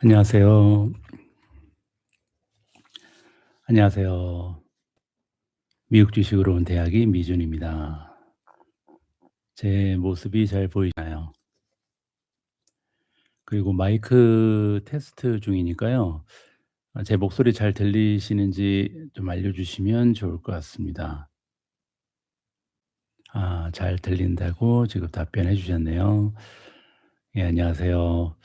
안녕하세요. 안녕하세요. 미국 주식으로 온 대학이 미준입니다. 제 모습이 잘 보이나요? 그리고 마이크 테스트 중이니까요. 제 목소리 잘 들리시는지 좀 알려주시면 좋을 것 같습니다. 잘 들린다고 지금 답변해 주셨네요. 예, 안녕하세요.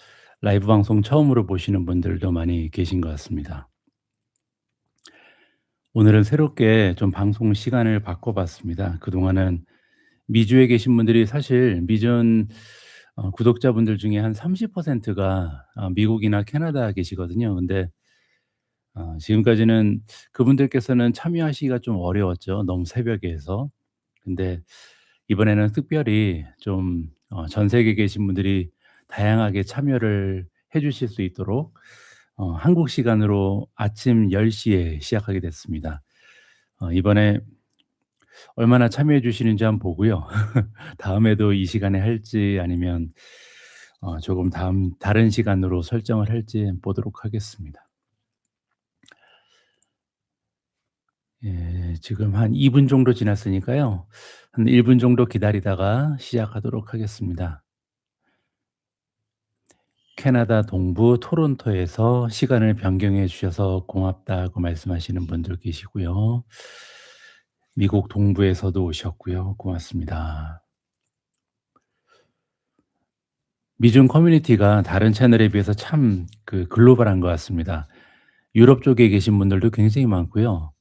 라이브 방송 처음으로 보시는 분들도 많이 계신 것 같습니다. 오늘은 새롭게 좀 방송 시간을 바꿔봤습니다. 그동안은 미주에 계신 분들이 사실 미전 구독자분들 중에 한 30%가 미국이나 캐나다 계시거든요. 근데 지금까지는 그분들께서는 참여하시기가 좀 어려웠죠, 너무 새벽에 해서. 근데 이번에는 특별히 좀 전 세계에 계신 분들이 다양하게 참여를 해 주실 수 있도록 한국 시간으로 아침 10 시에 시작하게 됐습니다. 이번에 얼마나 참여해 주시는지 한번 보고요. 다음에도 이 시간에 할지 아니면 조금 다른 시간으로 설정을 할지 보도록 하겠습니다. 예, 지금 한 2분 정도 지났으니까요. 한 1분 정도 기다리다가 시작하도록 하겠습니다. 캐나다 동부 토론토에서 시간을 변경해 주셔서 고맙다고 말씀하시는 분들 계시고요. 미국 동부에서도 오셨고요. 고맙습니다. 미중 커뮤니티가 다른 채널에 비해서 참 글로벌한 것 같습니다. 유럽 쪽에 계신 분들도 굉장히 많고요.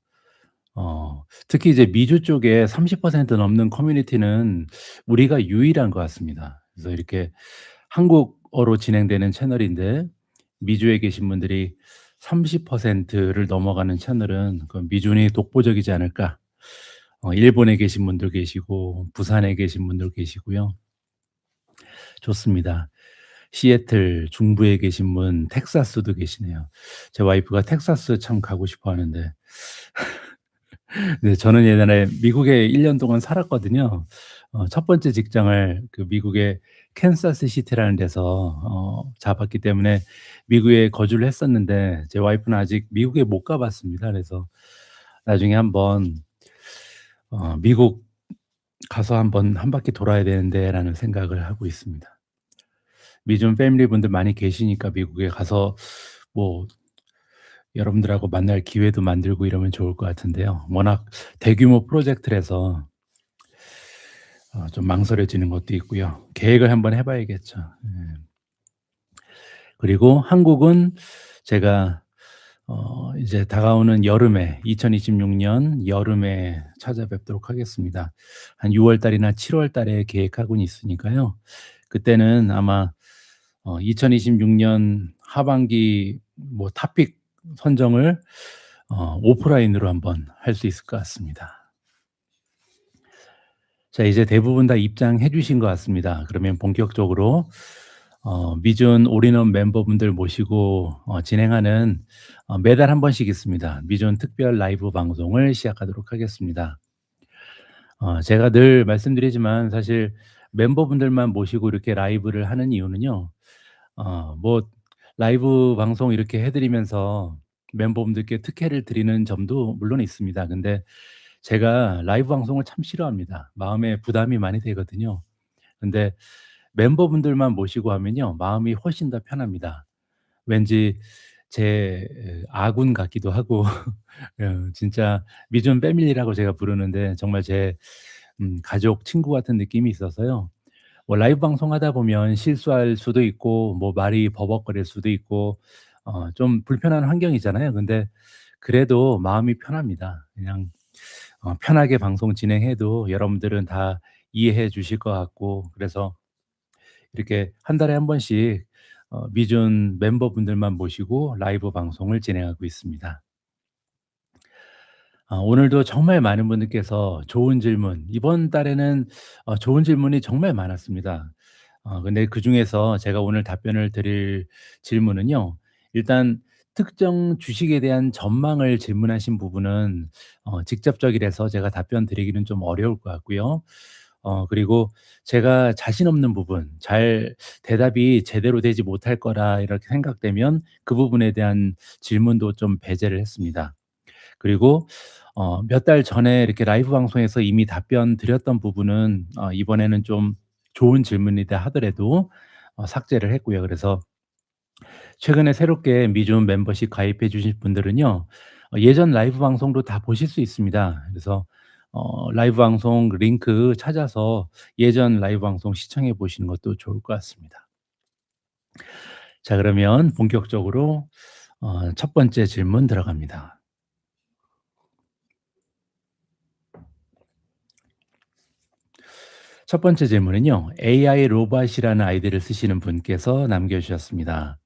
특히 이제 미주 쪽에 30% 넘는 커뮤니티는 우리가 유일한 것 같습니다. 그래서 이렇게 한국어로 진행되는 채널인데 미주에 계신 분들이 30%를 넘어가는 채널은 그 '미준이 독보적이지 않을까.' 일본에 계신 분들 계시고 부산에 계신 분들 계시고요. 좋습니다. 시애틀 중부에 계신 분 텍사스도 계시네요. 제 와이프가 텍사스 참 가고 싶어 하는데 네, 저는 예전에 미국에 1년 동안 살았거든요. 첫 번째 직장을 그 미국의 캔사스 시티라는 데서 잡았기 때문에 미국에 거주를 했었는데 제 와이프는 아직 미국에 못 가 봤습니다. 그래서 나중에 한번 '미국 가서 한번 한 바퀴 돌아야 되는데.'라는 생각을 하고 있습니다. 미중 패밀리 분들 많이 계시니까 미국에 가서 뭐 여러분들하고 만날 기회도 만들고 이러면 좋을 것 같은데요. 워낙 대규모 프로젝트라서 좀 망설여지는 것도 있고요. 계획을 한번 해 봐야겠죠. 예. 그리고 한국은 제가 이제 다가오는 여름에 2026년 여름에 찾아뵙도록 하겠습니다. 한 6월 달이나 7월 달에 계획하고는 있으니까요. 그때는 아마 2026년 하반기 뭐 토픽 선정을 오프라인으로 한번 할 수 있을 것 같습니다. 자, 이제 대부분 다 입장해 주신 것 같습니다. 그러면 본격적으로 미존 올인원 멤버분들 모시고 진행하는 매달 한 번씩 있습니다. 미존 특별 라이브 방송을 시작하도록 하겠습니다. 제가 늘 말씀드리지만 사실 멤버분들만 모시고 이렇게 라이브를 하는 이유는요. 뭐 라이브 방송 이렇게 해 드리면서 멤버분들께 특혜를 드리는 점도 물론 있습니다. 근데 제가 라이브 방송을 참 싫어합니다. 마음에 부담이 많이 되거든요. 근데 멤버분들만 모시고 하면요, 마음이 훨씬 더 편합니다. 왠지 제 아군 같기도 하고 진짜 미존 패밀리라고 제가 부르는데 정말 제 가족, 친구 같은 느낌이 있어서요. 뭐 라이브 방송하다 보면 실수할 수도 있고 뭐 말이 버벅거릴 수도 있고 좀 불편한 환경이잖아요. 근데 그래도 마음이 편합니다. 그냥 편하게 방송 진행해도 여러분들은 다 이해해 주실 것 같고, 그래서 이렇게 한 달에 한 번씩 미존 멤버분들만 모시고 라이브 방송을 진행하고 있습니다. 오늘도 정말 많은 분들께서 좋은 질문, 이번 달에는 좋은 질문이 정말 많았습니다. 근데 그중에서 제가 오늘 답변을 드릴 질문은요. 일단 특정 주식에 대한 전망을 질문하신 부분은 직접적이라서 제가 답변 드리기는 좀 어려울 것 같고요. 그리고 제가 자신 없는 부분, 잘 대답이 제대로 되지 못할 거라 이렇게 생각되면 그 부분에 대한 질문도 좀 배제를 했습니다. 그리고 몇 달 전에 이렇게 라이브 방송에서 이미 답변 드렸던 부분은 이번에는 좀 좋은 질문이다 하더라도 삭제를 했고요. 그래서 최근에 새롭게 미존 멤버십 가입해 주실 분들은요. 예전 라이브 방송도 다 보실 수 있습니다. 그래서 라이브 방송 링크 찾아서 예전 라이브 방송 시청해 보시는 것도 좋을 것 같습니다. 자, 그러면 본격적으로 첫 번째 질문 들어갑니다. 첫 번째 질문은요. AI 로봇이라는 아이디를 쓰시는 분께서 남겨 주셨습니다.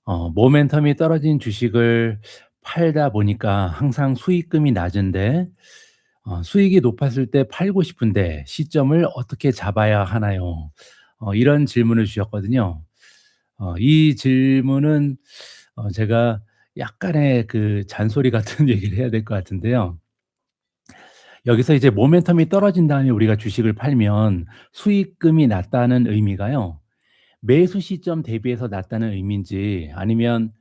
모멘텀이 떨어진 주식을 팔다 보니까 항상 수익금이 낮은데 수익이 높았을 때 팔고 싶은데 시점을 어떻게 잡아야 하나요? 이런 질문을 주셨거든요. 이 질문은 제가 약간의 그 잔소리 같은 얘기를 해야 될 것 같은데요. 여기서 이제 모멘텀이 떨어진 다음에 우리가 주식을 팔면 수익금이 낮다는 의미가요. 매수 시점 대비해서 낮다는 의미인지 아니면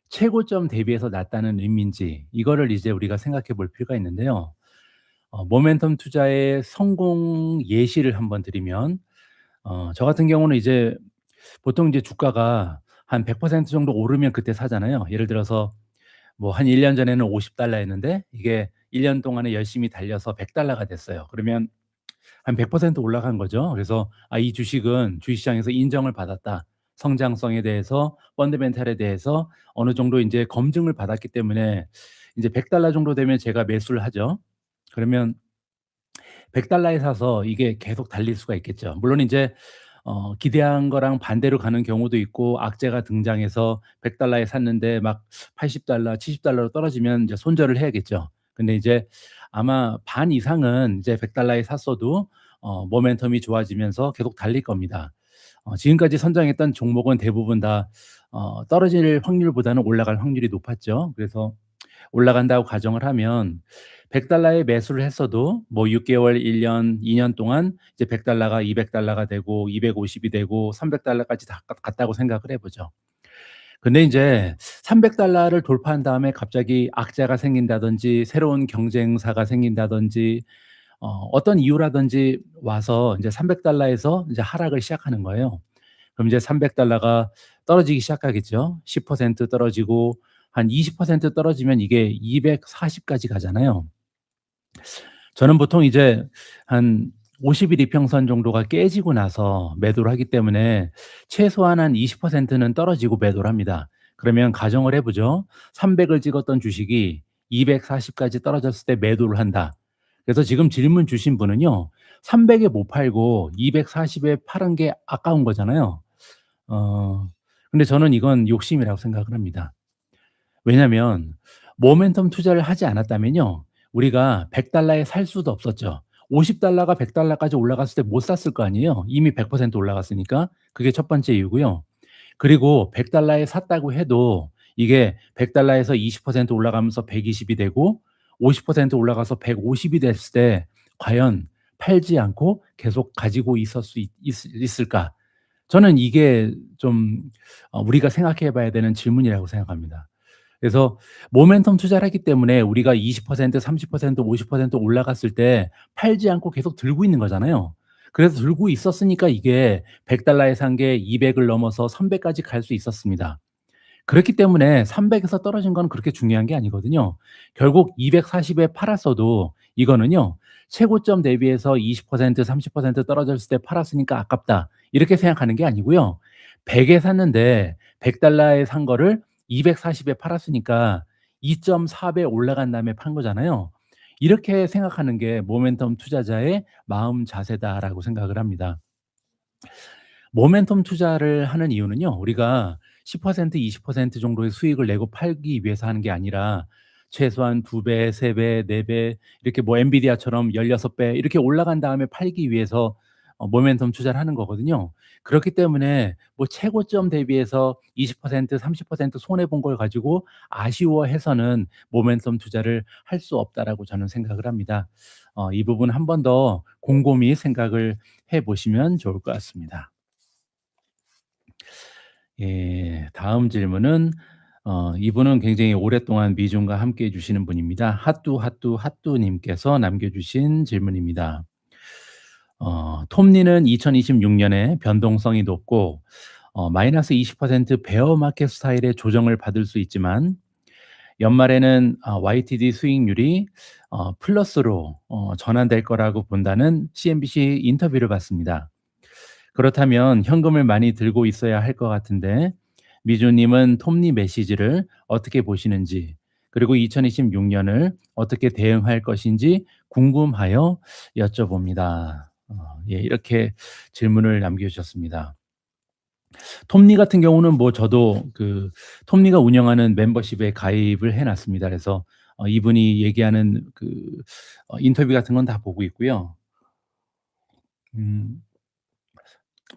최고점 대비해서 낮다는 의미인지 이거를 이제 우리가 생각해 볼 필요가 있는데요. 모멘텀 투자의 성공 예시를 한번 드리면 저 같은 경우는 이제 보통 이제 주가가 한 100% 정도 오르면 그때 사잖아요. 예를 들어서 뭐 한 1년 전에는 $50 였는데 이게 1년 동안에 열심히 달려서 $100가 됐어요. 그러면 한 100% 올라간 거죠. 그래서 '아, 이 주식은 주식시장에서 인정을 받았다. 성장성에 대해서 펀더멘탈에 대해서 어느 정도 인제 검증을 받았기 때문에 인제 $100 정도 되면 제가 매수를 하죠.' 그러면 $100에 사서 이게 계속 달릴 수가 있겠죠. 물론 인제 기대한 거랑 반대로 가는 경우도 있고 악재가 등장해서 $100에 샀는데 막 $80, $70로 떨어지면 이제 손절을 해야겠죠. 근데 이제 아마 반 이상은 이제 $100에 샀어도 모멘텀이 좋아지면서 계속 달릴 겁니다. 지금까지 선정했던 종목은 대부분 다 떨어질 확률보다는 올라갈 확률이 높았죠. 그래서 올라간다고 가정을 하면 $100에 매수를 했어도 뭐 6 개월, 1 년, 2년 동안 이제 $100가 $200가 되고 250이 되고 $300까지 다 갔다고 생각을 해 보죠. 근데 인제 $300를 돌파한 다음에 갑자기 악재가 생긴다든지 새로운 경쟁사가 생긴다든지 어떤 이유라든지 와서 인제 $300에서 이제 하락을 시작하는 거예요. 그럼 이제 $300가 떨어지기 시작하겠죠. 10% 떨어지고 한 20% 떨어지면 이게 240 까지 가잖아요. 저는 보통 이제 한 50일 이평선 정도가 깨지고 나서 매도를 하기 때문에 최소한 한 20%는 떨어지고 매도를 합니다. 그러면 가정을 해 보죠. 300을 찍었던 주식이 240 까지 떨어졌을 때 매도를 한다. 그래서 지금 질문 주신 분은요. 300에 못 팔고 240에 파는 게 아까운 거잖아요. 어 근데 저는 이건 욕심이라고 생각을 합니다. 왜냐면 모멘텀 투자를 하지 않았다면요. 우리가 $100에 살 수도 없었죠. $50가 $100까지 올라갔을 때 못 샀을 거 아니에요. 이미 100% 올라갔으니까. 그게 첫 번째 이유고요. 그리고 $100에 샀다고 해도 이게 $100에서 20% 올라가면서 120이 되고 50% 올라가서 150이 됐을 때 과연 팔지 않고 계속 가지고 있을 수 있을까? 저는 이게 좀 우리가 생각해 봐야 되는 질문이라고 생각합니다. 그래서 모멘텀 투자를 했기 때문에 우리가 20% 30% 50% 올라갔을 때 팔지 않고 계속 들고 있는 거잖아요. 그래서 들고 있었으니까 이게 $100에 산 게 200을 넘어서 300까지 갈 수 있었습니다. 그렇기 때문에 300에서 떨어진 건 그렇게 중요한 게 아니거든요. 결국 240에 팔았어도 이거는요. 최고점 대비해서 20% 30% 떨어졌을 때 팔았으니까 아깝다. 이렇게 생각하는 게 아니고요. 100에 샀는데 $100에 산 거를 240에 팔았으니까 2.4배 올라간 다음에 판 거잖아요. 이렇게 생각하는 게 모멘텀 투자자의 마음 자세다라고 생각을 합니다. 모멘텀 투자를 하는 이유는요. 우리가 10% 20% 정도의 수익을 내고 팔기 위해서 하는 게 아니라 최소한 2 배, 3 배, 4배 이렇게 뭐 엔비디아처럼 16배 이렇게 올라간 다음에 팔기 위해서 모멘텀 투자를 하는 거거든요. 그렇기 때문에 뭐 최고점 대비해서 20% 30% 손해 본 걸 가지고 아쉬워해서는 모멘텀 투자를 할 수 없다라고 저는 생각을 합니다. 이 부분 한 번 더 곰곰이 생각을 해 보시면 좋을 것 같습니다. 예. 다음 질문은 이분은 굉장히 오랫동안 미중과 함께 해 주시는 분입니다. 핫뚜 님께서 남겨 주신 질문입니다. 톱니는 2026 년에 변동성이 높고 마이너스 20% 베어 마켓 스타일의 조정을 받을 수 있지만 연말에는 YTD 수익률이 플러스로 전환될 거라고 본다는 CNBC 인터뷰를 봤습니다. 그렇다면 현금을 많이 들고 있어야 할 것 같은데 미주 님은 톱니 메시지를 어떻게 보시는지, 그리고 2026 년을 어떻게 대응할 것인지 궁금하여 여쭤봅니다. 예, 이렇게 질문을 남겨 주셨습니다. 톱니 같은 경우는 뭐 저도 그 톱니가 운영하는 멤버십에 가입을 해 놨습니다. 그래서 이분이 얘기하는 그 인터뷰 같은 건 다 보고 있고요. 음.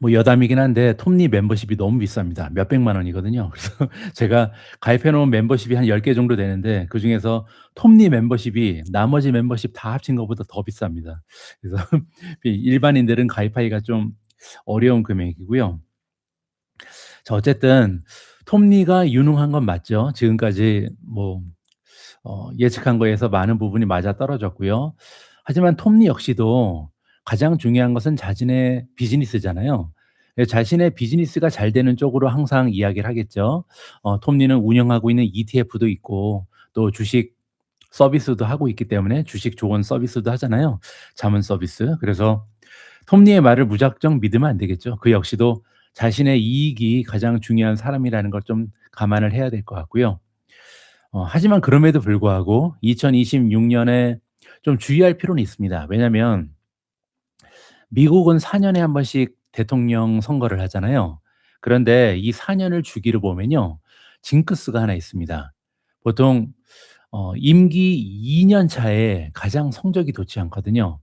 뭐 여담이긴 한데 톱니 멤버십이 너무 비쌉니다. 몇백만 원이거든요. 그래서 제가 가입해 놓은 멤버십이 한 10개 정도 되는데 그중에서 톱니 멤버십이 나머지 멤버십 다 합친 것보다 더 비쌉니다. 그래서 일반인들은 가입하기가 좀 어려운 금액이고요. 자, 어쨌든 톱니가 유능한 건 맞죠. 지금까지 뭐 예측한 거에서 많은 부분이 맞아떨어졌고요. 하지만 톱니 역시도 가장 중요한 것은 자신의 비즈니스잖아요. 자신의 비즈니스가 잘 되는 쪽으로 항상 이야기를 하겠죠. 톱니는 운영하고 있는 ETF도 있고 또 주식 서비스도 하고 있기 때문에 주식 조언 서비스도 하잖아요. 자문 서비스. 그래서 톱니의 말을 무작정 믿으면 안 되겠죠. 그 역시도 자신의 이익이 가장 중요한 사람이라는 걸 좀 감안을 해야 될 것 같고요. 하지만 그럼에도 불구하고 2026 년에 좀 주의할 필요는 있습니다. 왜냐하면 미국은 4 년에 한 번씩 대통령 선거를 하잖아요. 그런데 이 4 년을 주기로 보면요. 징크스가 하나 있습니다. 보통 임기 2년 차에 가장 성적이 좋지 않거든요.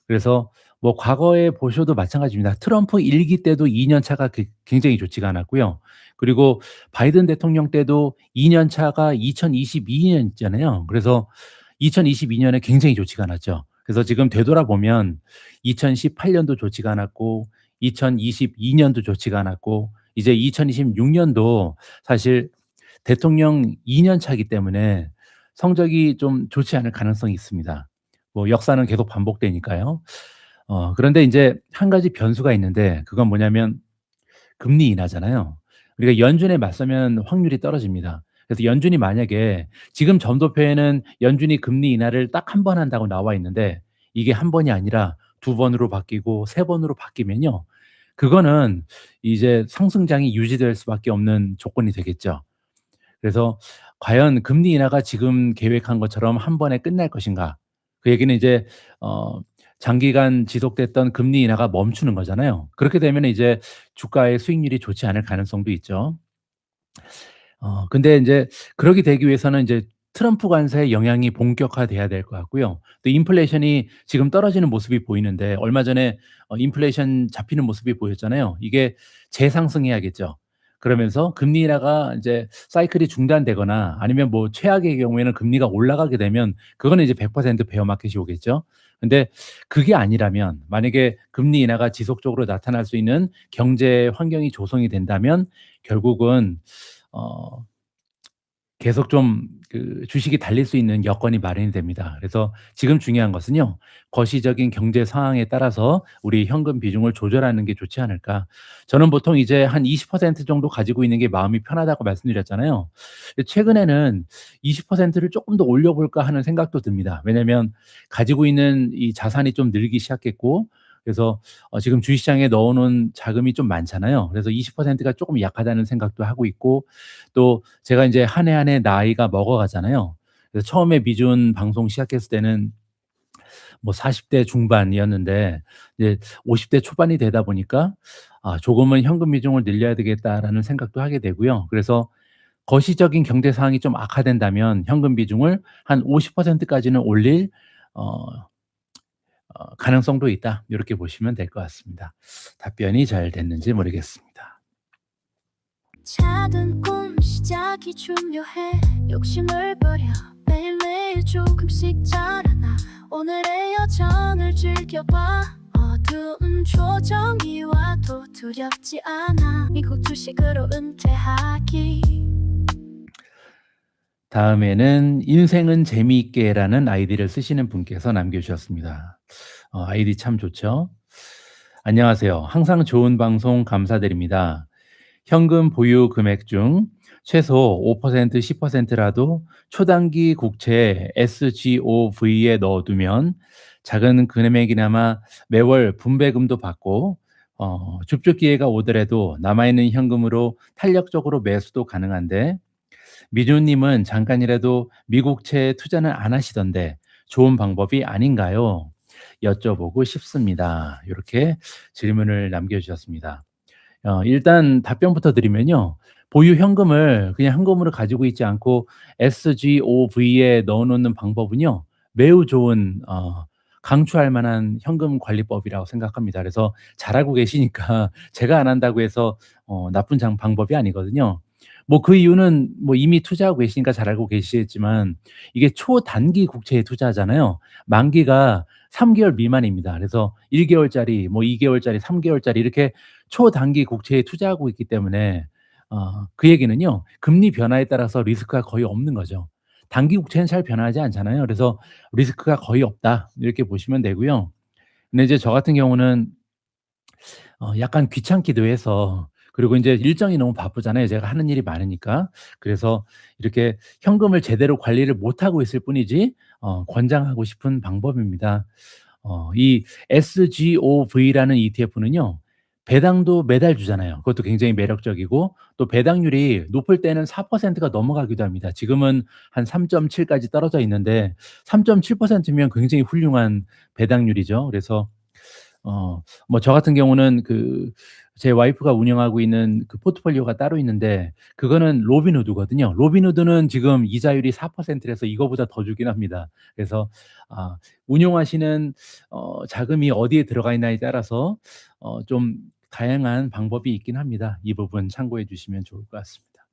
그래서 뭐 과거에 보셔도 마찬가지입니다. 트럼프 1기 때도 2년 차가 굉장히 좋지가 않았고요. 그리고 바이든 대통령 때도 2년 차가 2022 년이잖아요. 그래서 2022 년에 굉장히 좋지가 않았죠. 그래서 지금 되돌아보면 2018 년도 좋지가 않았고 2022 년도 좋지가 않았고 이제 2026 년도 사실 대통령 2년 차이기 때문에 성적이 좀 좋지 않을 가능성이 있습니다. 뭐 역사는 계속 반복되니까요. 그런데 인제 한 가지 변수가 있는데 그건 뭐냐면 금리 인하잖아요. 우리가 연준에 맞서면 확률이 떨어집니다. 그래서 연준이 만약에 지금 점도표에는 연준이 금리 인하를 딱 한 번 한다고 나와 있는데 이게 한 번이 아니라 두 번으로 바뀌고 세 번으로 바뀌면요. 그거는 이제 상승장이 유지될 수밖에 없는 조건이 되겠죠. 그래서 과연 금리 인하가 지금 계획한 것처럼 한 번에 끝날 것인가? 그 얘기는 이제 어 장기간 지속됐던 금리 인하가 멈추는 거잖아요. 그렇게 되면 이제 주가의 수익률이 좋지 않을 가능성도 있죠. 근데 인제 그러게 되기 위해서는 이제 트럼프 관세의 영향이 본격화돼야 될 것 같고요. 또 인플레이션이 지금 떨어지는 모습이 보이는데 얼마 전에 인플레이션 잡히는 모습이 보였잖아요. 이게 재상승해야겠죠. 그러면서 금리 인하가 인제 사이클이 중단되거나 아니면 뭐 최악의 경우에는 금리가 올라가게 되면 그거는 이제 100% 베어 마켓이 오겠죠. 근데 그게 아니라면 만약에 금리 인하가 지속적으로 나타날 수 있는 경제 환경이 조성이 된다면 결국은 어 계속 좀 그 주식이 달릴 수 있는 여건이 마련이 됩니다. 그래서 지금 중요한 것은요. 거시적인 경제 상황에 따라서 우리 현금 비중을 조절하는 게 좋지 않을까. 저는 보통 이제 한 20% 정도 가지고 있는 게 마음이 편하다고 말씀드렸잖아요. 근데 최근에는 20%를 조금 더 올려 볼까 하는 생각도 듭니다. 왜냐하면 가지고 있는 이 자산이 좀 늘기 시작했고 그래서 지금 주식시장에 넣어 놓은 자금이 좀 많잖아요. 그래서 20%가 조금 약하다는 생각도 하고 있고 또 제가 인제 한 해 한 해 나이가 먹어가잖아요. 그래서 처음에 미준 방송 시작했을 때는 뭐 40대 중반이었는데 이제 50대 초반이 되다 보니까 '아 조금은 현금 비중을 늘려야 되겠다.'라는 생각도 하게 되고요. 그래서 거시적인 경제 상황이 좀 악화된다면 현금 비중을 한 50% 까지는 올릴 어 가능성도 있다. 이렇게 보시면 될 것 같습니다. 답변이 잘 됐는지 모르겠습니다. 작은 꿈 시작이 중요해. 욕심을 버려 매일매일 조금씩 자라나. 오늘의 여정을 즐겨봐. 어두운 조정이 와도 두렵지 않아. 미국 주식으로 은퇴하기. 다음에는 인생은 재미있게라는 아이디를 쓰시는 분께서 남겨주셨습니다. 아이디 참 좋죠? 안녕하세요. 항상 좋은 방송 감사드립니다. 현금 보유 금액 중 최소 5% 10%라도 초단기 국채 SGOV에 넣어두면 작은 금액이나마 매월 분배금도 받고 줍줍 기회가 오더라도 남아있는 현금으로 탄력적으로 매수도 가능한데 미주님은 잠깐이라도 미국채 투자는 안 하시던데 좋은 방법이 아닌가요? 여쭤보고 싶습니다. 이렇게 질문을 남겨주셨습니다. 일단 답변부터 드리면요. 보유 현금을 그냥 현금으로 가지고 있지 않고 SGOV에 넣어 놓는 방법은요. 매우 좋은 강추할 만한 현금 관리법이라고 생각합니다. 그래서 잘하고 계시니까 제가 안 한다고 해서 나쁜 방법이 아니거든요. 뭐 그 이유는 뭐 이미 투자하고 계시니까 잘 알고 계시겠지만 이게 초단기 국채에 투자하잖아요. 만기가 3 개월 미만입니다. 그래서 1 개월짜리 뭐 2 개월짜리 3 개월짜리 이렇게 초단기 국채에 투자하고 있기 때문에 그 얘기는요. 금리 변화에 따라서 리스크가 거의 없는 거죠. 단기 국채는 잘 변하지 않잖아요. 그래서 리스크가 거의 없다. 이렇게 보시면 되고요. 근데 이제 저 같은 경우는 약간 귀찮기도 해서 그리고 인제 일정이 너무 바쁘잖아요, 제가 하는 일이 많으니까. 그래서 이렇게 현금을 제대로 관리를 못하고 있을 뿐이지 권장하고 싶은 방법입니다. 이 SGOV라는 ETF는요. 배당도 매달 주잖아요. 그것도 굉장히 매력적이고 또 배당률이 높을 때는 4%가 넘어가기도 합니다. 지금은 한 3.7 까지 떨어져 있는데 3.7% 면 굉장히 훌륭한 배당률이죠. 그래서 뭐 저 같은 경우는 제 와이프가 운영하고 있는 그 포트폴리오가 따로 있는데 그거는 로빈후드거든요. 로빈후드는 지금 이자율이 4% 라서 이거보다 더 주긴 합니다. 그래서 운용하시는 자금이 어디에 들어가 있나에 따라서 좀 다양한 방법이 있긴 합니다. 이 부분 참고해 주시면 좋을 것 같습니다.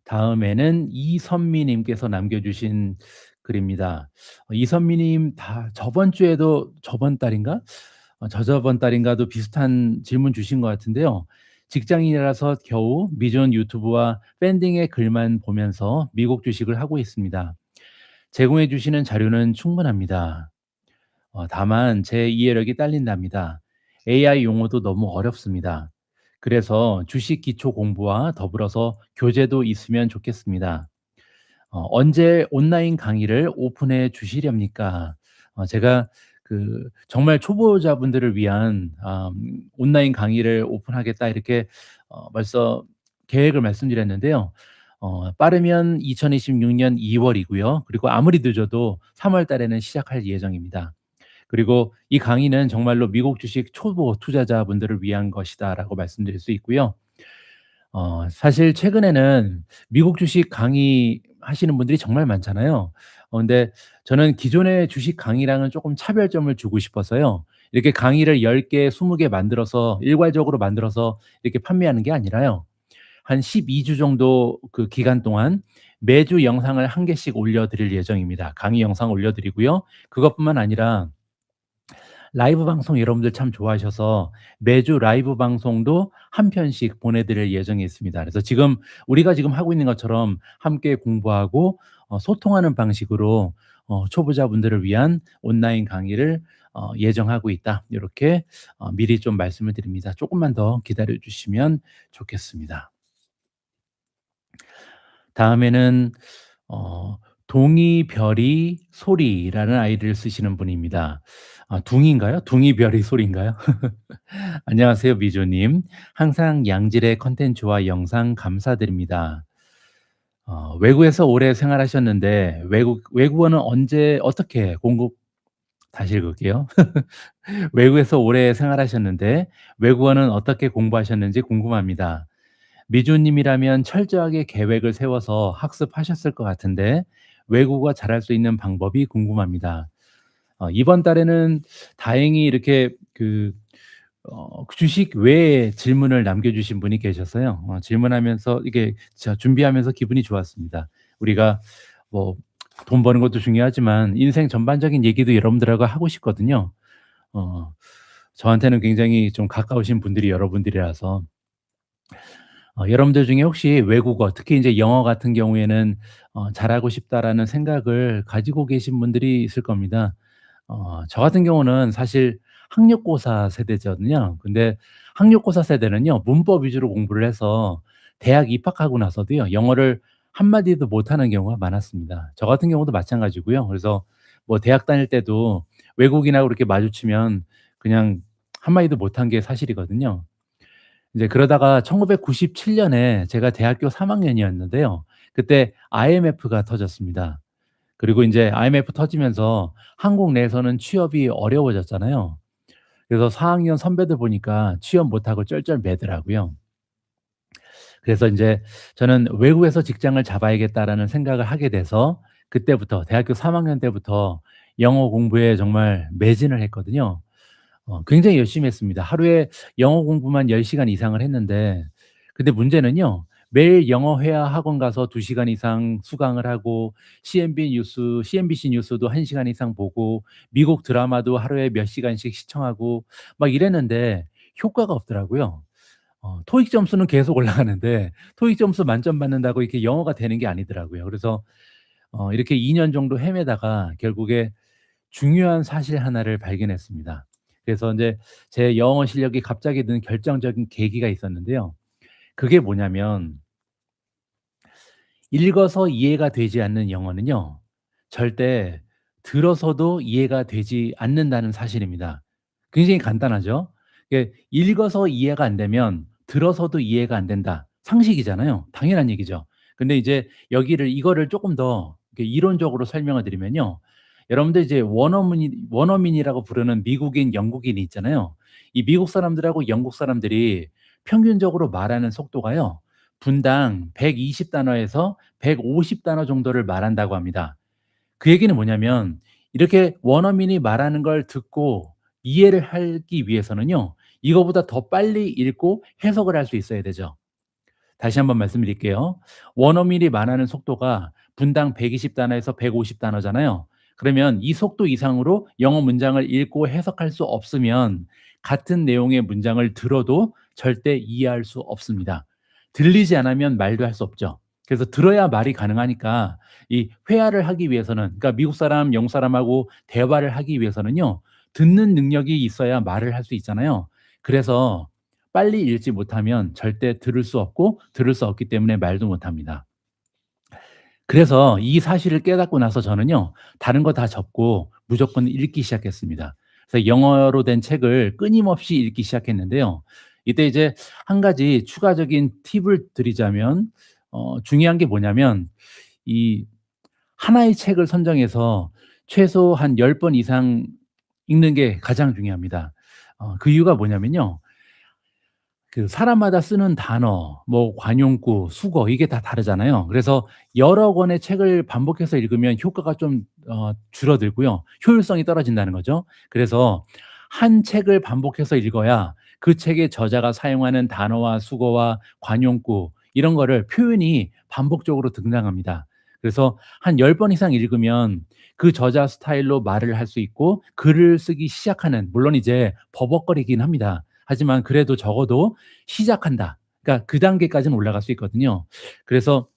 다음에는 이선미 님께서 남겨 주신 글입니다. 이선미 님 다 저번 주에도 저번 달인가? 저저번 달인가도 비슷한 질문 주신 것 같은데요. 직장인이라서 겨우 미존 유튜브와 팬딩의 글만 보면서 미국 주식을 하고 있습니다. 제공해 주시는 자료는 충분합니다. 다만 제 이해력이 딸린답니다. AI 용어도 너무 어렵습니다. 그래서 주식 기초 공부와 더불어서 교재도 있으면 좋겠습니다. 언제 온라인 강의를 오픈해 주시렵니까? 제가 정말 초보자분들을 위한 온라인 강의를 오픈하겠다 이렇게 벌써 계획을 말씀드렸는데요. 빠르면 2026년 2월이고요. 그리고 아무리 늦어도 3월 달에는 시작할 예정입니다. 그리고 이 강의는 정말로 미국 주식 초보 투자자분들을 위한 것이다라고 말씀드릴 수 있고요. 사실 최근에는 미국 주식 강의하시는 분들이 정말 많잖아요. 근데 저는 기존의 주식 강의랑은 조금 차별점을 주고 싶어서요. 이렇게 강의를 10 개, 20개 만들어서 일괄적으로 만들어서 이렇게 판매하는 게 아니라요. 한 12주 정도 그 기간 동안 매주 영상을 1 개씩 올려 드릴 예정입니다. 강의 영상 올려 드리고요. 그것뿐만 아니라 라이브 방송 여러분들 참 좋아하셔서 매주 라이브 방송도 한 편씩 보내드릴 예정이 있습니다. 그래서 우리가 지금 하고 있는 것처럼 함께 공부하고 소통하는 방식으로 초보자분들을 위한 온라인 강의를 예정하고 있다. 이렇게 미리 좀 말씀을 드립니다. 조금만 더 기다려 주시면 좋겠습니다. 다음에는 어 동이 별이 소리라는 아이디를 쓰시는 분입니다. 둥인가요? 둥이 별이 소리인가요? 안녕하세요, 미조님. 항상 양질의 컨텐츠와 영상 감사드립니다. 외국에서 오래 생활하셨는데 외국어는 언제 어떻게 공부 다시 읽을게요. 외국에서 오래 생활하셨는데 외국어는 어떻게 공부하셨는지 궁금합니다. 미주님이라면 철저하게 계획을 세워서 학습하셨을 것 같은데 외국어 잘할 수 있는 방법이 궁금합니다. 이번 달에는 다행히 이렇게 주식 외에 질문을 남겨 주신 분이 계셔서요. 질문하면서 이게 준비하면서 기분이 좋았습니다. 우리가 뭐 돈 버는 것도 중요하지만 인생 전반적인 얘기도 여러분들하고 하고 싶거든요. 어 저한테는 굉장히 좀 가까우신 분들이 여러분들이라서 여러분들 중에 혹시 외국어, 특히 이제 영어 같은 경우에는 '잘하고 싶다.'라는 생각을 가지고 계신 분들이 있을 겁니다. 저 같은 경우는 사실 학력고사 세대거든요. 근데 학력고사 세대는요, 문법 위주로 공부를 해서 대학 입학하고 나서도요, 영어를 한마디도 못하는 경우가 많았습니다. 저 같은 경우도 마찬가지고요. 그래서 뭐 대학 다닐 때도 외국인하고 이렇게 마주치면 그냥 한마디도 못한 게 사실이거든요. 이제 그러다가 1997 년에 제가 대학교 3 학년이었는데요. 그때 IMF가 터졌습니다. 그리고 인제 IMF 터지면서 한국 내에서는 취업이 어려워졌잖아요. 그래서 4 학년 선배들 보니까 취업 못하고 쩔쩔매더라고요. 그래서 인제 저는 '외국에서 직장을 잡아야겠다.'라는 생각을 하게 돼서 그때부터 대학교 3 학년 때부터 영어 공부에 정말 매진을 했거든요. 굉장히 열심히 했습니다. 하루에 영어 공부만 10 시간 이상을 했는데, 근데 문제는요, 매일 영어 회화 학원 가서 2 시간 이상 수강을 하고 CNBC 뉴스도 1 시간 이상 보고 미국 드라마도 하루에 몇 시간씩 시청하고 막 이랬는데 효과가 없더라고요. 토익 점수는 계속 올라가는데 토익 점수 만점 받는다고 이렇게 영어가 되는 게 아니더라고요. 그래서 이렇게 2년 정도 헤매다가 결국에 중요한 사실 하나를 발견했습니다. 그래서 인제 제 영어 실력이 갑자기 는 결정적인 계기가 있었는데요. 그게 뭐냐면, 읽어서 이해가 되지 않는 영어는요, 절대 들어서도 이해가 되지 않는다는 사실입니다. 굉장히 간단하죠. 읽어서 이해가 안 되면 들어서도 이해가 안 된다. 상식이잖아요. 당연한 얘기죠. 근데 이제 이거를 쪼끔 더 이렇게 이론적으로 설명을 드리면요. 여러분들 이제 원어민이라고 부르는 미국인, 영국인이 있잖아요. 이 미국 사람들하고 영국 사람들이 평균적으로 말하는 속도가요, 분당 120 단어에서 150 단어 정도를 말한다고 합니다. 그 얘기는 뭐냐면, 이렇게 원어민이 말하는 걸 듣고 이해를 하기 위해서는요, 이거보다 더 빨리 읽고 해석을 할 수 있어야 되죠. 다시 한번 말씀드릴게요. 원어민이 말하는 속도가 분당 120 단어에서 150 단어잖아요. 그러면 이 속도 이상으로 영어 문장을 읽고 해석할 수 없으면 같은 내용의 문장을 들어도 절대 이해할 수 없습니다. 들리지 않으면 말도 할 수 없죠. 그래서 들어야 말이 가능하니까 이 회화를 하기 위해서는, 그러니까 미국 사람, 영국 사람하고 대화를 하기 위해서는요, 듣는 능력이 있어야 말을 할 수 있잖아요. 그래서 빨리 읽지 못하면 절대 들을 수 없고 들을 수 없기 때문에 말도 못합니다. 그래서 이 사실을 깨닫고 나서 저는요, 다른 거 다 접고 무조건 읽기 시작했습니다. 그래서 영어로 된 책을 끊임없이 읽기 시작했는데요. 이때 이제 한 가지 추가적인 팁을 드리자면, 중요한 게 뭐냐면, 이 하나의 책을 선정해서 최소 한 10번 이상 읽는 게 가장 중요합니다. 그 이유가 뭐냐면요, 사람마다 쓰는 단어, 뭐 관용구, 수거, 이게 다 다르잖아요. 그래서 여러 권의 책을 반복해서 읽으면 효과가 좀 줄어들고요, 효율성이 떨어진다는 거죠. 그래서 한 책을 반복해서 읽어야 그 책의 저자가 사용하는 단어와 수거와 관용구, 이런 거를 표현이 반복적으로 등장합니다. 그래서 한 10번 이상 읽으면 그 저자 스타일로 말을 할 수 있고 글을 쓰기 시작하는, 물론 이제 버벅거리긴 합니다. 하지만 그래도 적어도 시작한다, 그러니까 그 단계까지는 올라갈 수 있거든요. 그래서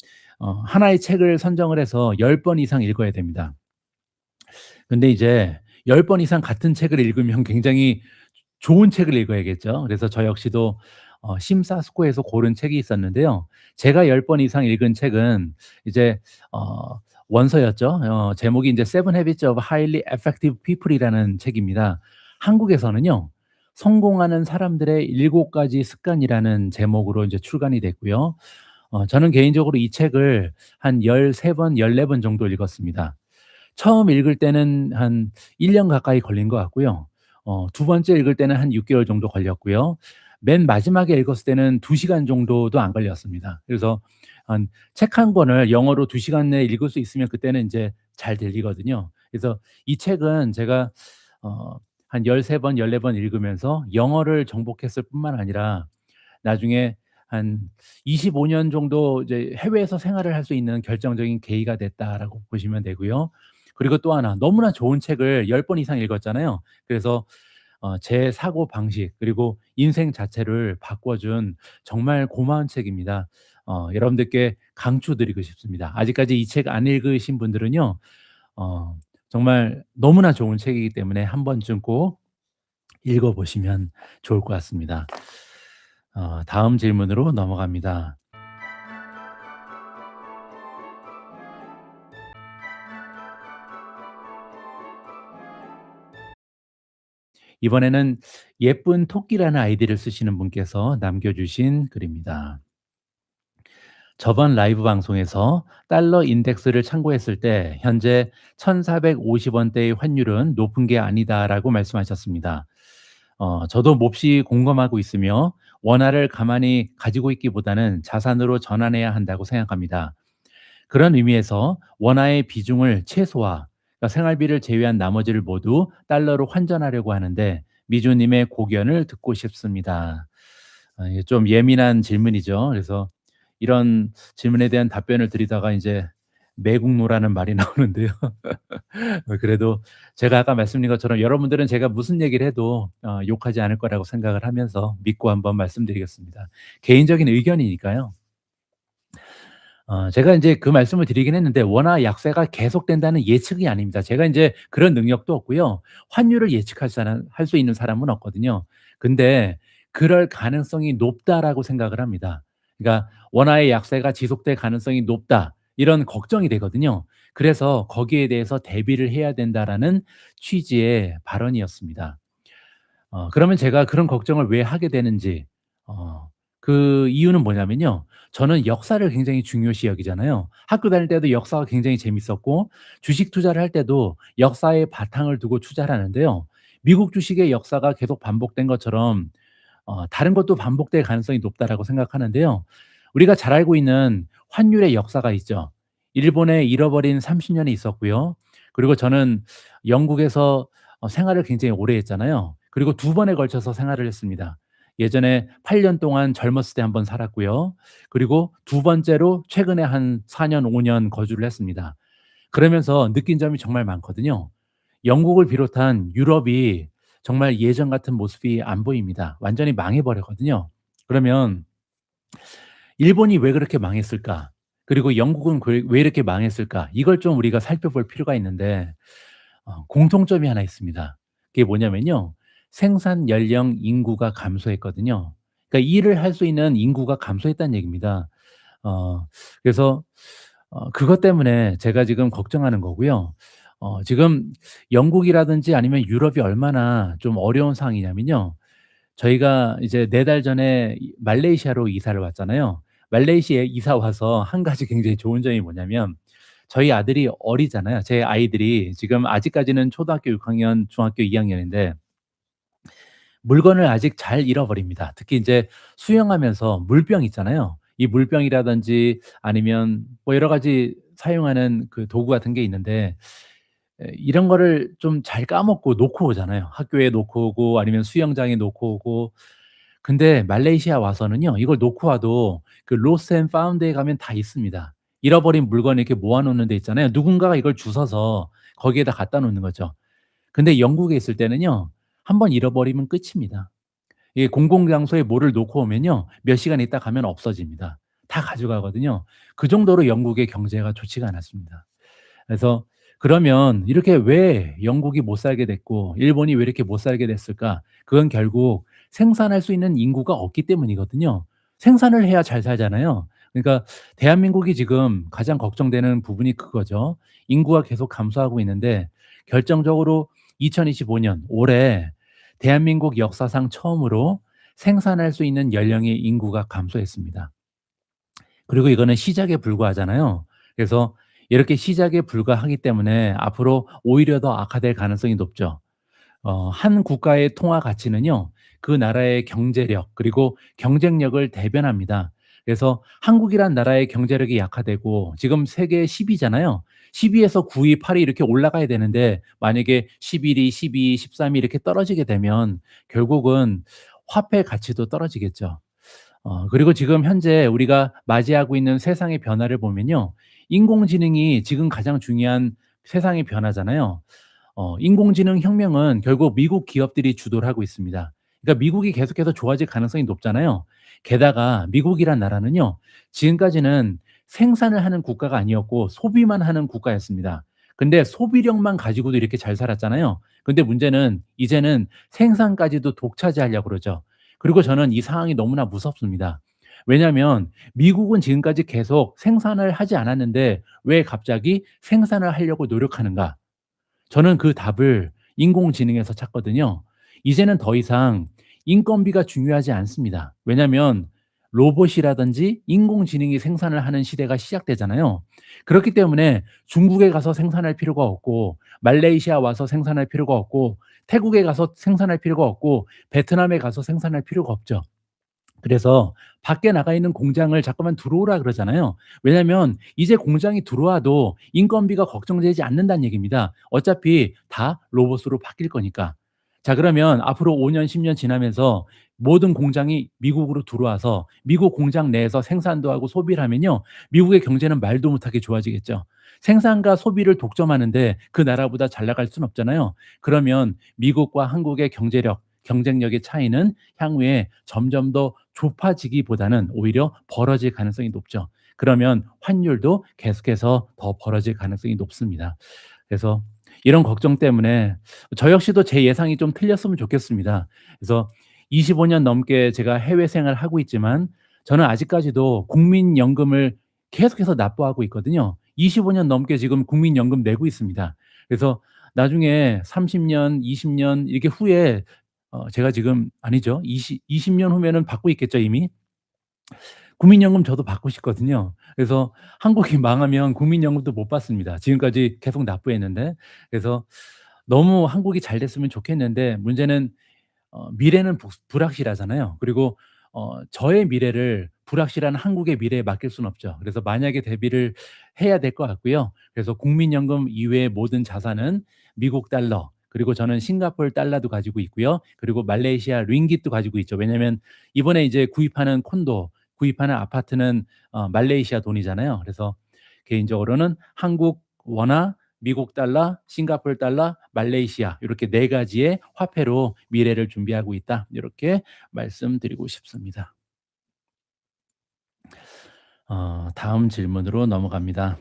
하나의 책을 선정을 해서 10번 이상 읽어야 됩니다. 근데 이제 10번 이상 같은 책을 읽으면 굉장히 좋은 책을 읽어야겠죠. 그래서 저 역시도 심사숙고해서 고른 책이 있었는데요. 제가 10번 이상 읽은 책은 이제 원서였죠. 제목이 인제 Seven Habits of Highly Effective People이라는 책입니다. 한국에서는요, 성공하는 사람들의 7 가지 습관이라는 제목으로 인제 출간이 됐고요. 저는 개인적으로 이 책을 한 13 번, 14번 정도 읽었습니다. 처음 읽을 때는 한 1년 가까이 걸린 것 같고요. 두 번째 읽을 때는 한 6 개월 정도 걸렸고요. 맨 마지막에 읽었을 때는 2 시간 정도도 안 걸렸습니다. 그래서 한 책 한 권을 영어로 2 시간 내에 읽을 수 있으면 그때는 인제 잘 들리거든요. 그래서 이 책은 제가 어 한 13 번, 14번 읽으면서 영어를 정복했을 뿐만 아니라 나중에 한 25년 정도 이제 해외에서 생활을 할 수 있는 결정적인 계기가 됐다라고 보시면 되고요. 그리고 또 하나 너무나 좋은 책을 10번 이상 읽었잖아요. 그래서 제 사고 방식 그리고 인생 자체를 바꿔준 정말 고마운 책입니다. 여러분들께 강추드리고 싶습니다. 아직까지 이 책 안 읽으신 분들은요. 어 정말 너무나 좋은 책이기 때문에 한 번쯤 꼭 읽어 보시면 좋을 것 같습니다. 다음 질문으로 넘어갑니다. 이번에는 예쁜 토끼라는 아이디를 쓰시는 분께서 남겨 주신 글입니다. 저번 라이브 방송에서 달러 인덱스를 참고했을 때 현재 1,450 원대의 환율은 높은 게 아니다라고 말씀하셨습니다. 저도 몹시 공감하고 있으며 원화를 가만히 가지고 있기보다는 자산으로 전환해야 한다고 생각합니다. 그런 의미에서 원화의 비중을 최소화, 그러니까 생활비를 제외한 나머지를 모두 달러로 환전하려고 하는데 미주님의 고견을 듣고 싶습니다. 이게 좀 예민한 질문이죠. 그래서 이런 질문에 대한 답변을 드리다가 이제 매국노라는 말이 나오는데요. 그래도 제가 아까 말씀드린 것처럼 여러분들은 제가 무슨 얘기를 해도 욕하지 않을 거라고 생각을 하면서 믿고 한번 말씀드리겠습니다. 개인적인 의견이니까요. 제가 인제 그 말씀을 드리긴 했는데 원화 약세가 계속된다는 예측이 아닙니다. 제가 인제 그런 능력도 없고요. 환율을 예측할 사람 할 수 있는 사람은 없거든요. 근데 '그럴 가능성이 높다.'라고 생각을 합니다. 그러니까 '원화의 약세가 지속될 가능성이 높다.' 이런 걱정이 되거든요. 그래서 '거기에 대해서 대비를 해야 된다.'라는 취지의 발언이었습니다. 그러면 제가 그런 걱정을 왜 하게 되는지 그 이유는 뭐냐면요. 저는 역사를 굉장히 중요시 여기잖아요. 학교 다닐 때도 역사가 굉장히 재밌었고 주식 투자를 할 때도 역사에 바탕을 두고 투자를 하는데요. 미국 주식의 역사가 계속 반복된 것처럼 다른 것도 반복될 가능성이 높다라고 생각하는데요. 우리가 잘 알고 있는 환율의 역사가 있죠. 일본의 잃어버린 30 년이 있었고요. 그리고 저는 영국에서 생활을 굉장히 오래 했잖아요. 그리고 두 번에 걸쳐서 생활을 했습니다. 예전에 8년 동안 젊었을 때 한번 살았고요. 그리고 두 번째로 최근에 한 4년 5년 거주를 했습니다. 그러면서 느낀 점이 정말 많거든요. 영국을 비롯한 유럽이 정말 예전 같은 모습이 안 보입니다. 완전히 망해 버렸거든요. 그러면 '일본이 왜 그렇게 망했을까? 그리고 영국은 왜 이렇게 망했을까?' 이걸 좀 우리가 살펴볼 필요가 있는데 공통점이 하나 있습니다. 그게 뭐냐면요. 생산 연령 인구가 감소했거든요. 그러니까 일을 할 수 있는 인구가 감소했다는 얘기입니다. 어 그래서 그것 때문에 제가 지금 걱정하는 거고요. 지금 영국이라든지 아니면 유럽이 얼마나 좀 어려운 상황이냐면요. 저희가 이제 4달 전에 말레이시아로 이사를 왔잖아요. 말레이시아에 이사 와서 한 가지 굉장히 좋은 점이 뭐냐면 저희 아들이 어리잖아요. 제 아이들이 지금 아직까지는 초등학교 6 학년, 중학교 2 학년인데 물건을 아직 잘 잃어버립니다. 특히 인제 수영하면서 물병 있잖아요. 이 물병이라든지 아니면 뭐 여러 가지 사용하는 그 도구 같은 게 있는데 이런 거를 좀 잘 까먹고 놓고 오잖아요. 학교에 놓고 오고 아니면 수영장에 놓고 오고. 근데 말레이시아 와서는요. 이걸 놓고 와도 그 로스트 앤 파운드에 가면 다 있습니다. 잃어버린 물건 이렇게 모아 놓는 데 있잖아요. 누군가가 이걸 주워서 거기에다 갖다 놓는 거죠. 근데 영국에 있을 때는요. 한번 잃어버리면 끝입니다. 이 공공장소에 뭐를 놓고 오면요. 몇 시간 있다 가면 없어집니다. 다 가져가거든요. 그 정도로 영국의 경제가 좋지가 않았습니다. 그래서 그러면 이렇게 왜 영국이 못 살게 됐고 일본이 왜 이렇게 못 살게 됐을까? 그건 결국 생산할 수 있는 인구가 없기 때문이거든요. 생산을 해야 잘 살잖아요. 그러니까 대한민국이 지금 가장 걱정되는 부분이 그거죠. 인구가 계속 감소하고 있는데 결정적으로 2025년 올해 대한민국 역사상 처음으로 생산할 수 있는 연령의 인구가 감소했습니다. 그리고 이거는 시작에 불과하잖아요. 그래서 이렇게 시작에 불과하기 때문에 앞으로 오히려 더 악화될 가능성이 높죠. 한 국가의 통화 가치는요. 그 나라의 경제력 그리고 경쟁력을 대변합니다. 그래서 한국이란 나라의 경제력이 약화되고 지금 세계 10 위잖아요. 12에서 9위, 8위 이렇게 올라가야 되는데 만약에 11위, 12위, 13위 이렇게 떨어지게 되면 결국은 화폐 가치도 떨어지겠죠. 그리고 지금 현재 우리가 맞이하고 있는 세상의 변화를 보면요. 인공지능이 지금 가장 중요한 세상의 변화잖아요. 인공지능 혁명은 결국 미국 기업들이 주도를 하고 있습니다. 그러니까 미국이 계속해서 좋아질 가능성이 높잖아요. 게다가 미국이란 나라는요. 지금까지는 생산을 하는 국가가 아니었고 소비만 하는 국가였습니다. 근데 소비력만 가지고도 이렇게 잘 살았잖아요. 근데 문제는 이제는 생산까지도 독차지하려고 그러죠. 그리고 저는 이 상황이 너무나 무섭습니다. 왜냐하면 미국은 지금까지 계속 생산을 하지 않았는데 왜 갑자기 생산을 하려고 노력하는가? 저는 그 답을 인공지능에서 찾거든요. 이제는 더 이상 인건비가 중요하지 않습니다. 왜냐하면 로봇이라든지 인공지능이 생산을 하는 시대가 시작되잖아요. 그렇기 때문에 중국에 가서 생산할 필요가 없고 말레이시아 와서 생산할 필요가 없고 태국에 가서 생산할 필요가 없고 베트남에 가서 생산할 필요가 없죠. 그래서 밖에 나가 있는 공장을 자꾸만 들어오라 그러잖아요. 왜냐하면 이제 공장이 들어와도 인건비가 걱정되지 않는다는 얘기입니다. 어차피 다 로봇으로 바뀔 거니까. 자, 그러면 앞으로 5 년, 10년 지나면서 모든 공장이 미국으로 들어와서 미국 공장 내에서 생산도 하고 소비를 하면요. 미국의 경제는 말도 못하게 좋아지겠죠. 생산과 소비를 독점하는데 그 나라보다 잘 나갈 수는 없잖아요. 그러면 미국과 한국의 경제력, 경쟁력의 차이는 향후에 점점 더 좁아지기보다는 오히려 벌어질 가능성이 높죠. 그러면 환율도 계속해서 더 벌어질 가능성이 높습니다. 그래서 이런 걱정 때문에 저 역시도 제 예상이 좀 틀렸으면 좋겠습니다. 그래서 25년 넘게 제가 해외 생활을 하고 있지만 저는 아직까지도 국민연금을 계속해서 납부하고 있거든요. 25년 넘게 지금 국민연금 내고 있습니다. 그래서 나중에 30 년, 20년 이렇게 후에 제가 지금 아니죠. 20년 후면은 받고 있겠죠 이미. 국민연금 저도 받고 싶거든요. 그래서 한국이 망하면 국민연금도 못 받습니다. 지금까지 계속 납부했는데. 그래서 너무 한국이 잘 됐으면 좋겠는데 문제는 미래는 불확실하잖아요. 그리고 저의 미래를 불확실한 한국의 미래에 맡길 수는 없죠. 그래서 만약에 대비를 해야 될 것 같고요. 그래서 국민연금 이외의 모든 자산은 미국 달러, 그리고 저는 싱가포르 달러도 가지고 있고요. 그리고 말레이시아 링깃도 가지고 있죠. 왜냐하면 이번에 이제 구입하는 콘도, 구입하는 아파트는 말레이시아 돈이잖아요. 그래서 개인적으로는 한국 원화, 미국 달러, 싱가포르 달러, 말레이시아 이렇게 네 가지의 화폐로 미래를 준비하고 있다. 이렇게 말씀드리고 싶습니다. 다음 질문으로 넘어갑니다.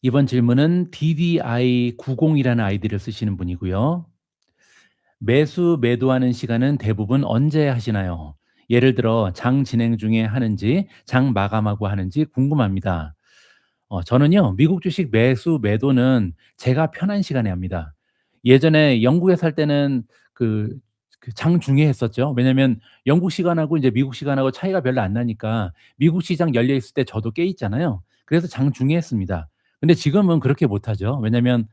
이번 질문은 DDI90이라는 아이디를 쓰시는 분이고요. 매수 매도하는 시간은 대부분 언제 하시나요? 예를 들어 장 진행 중에 하는지 장 마감하고 하는지 궁금합니다. 저는요, 미국 주식 매수 매도는 제가 편한 시간에 합니다. 예전에 영국에 살 때는 그 장중에 했었죠. 왜냐면 영국 시간하고 이제 미국 시간하고 차이가 별로 안 나니까 미국 시장 열려 있을 때 저도 깨 있잖아요. 그래서 장중에 했습니다. 근데 지금은 그렇게 못 하죠. 왜냐면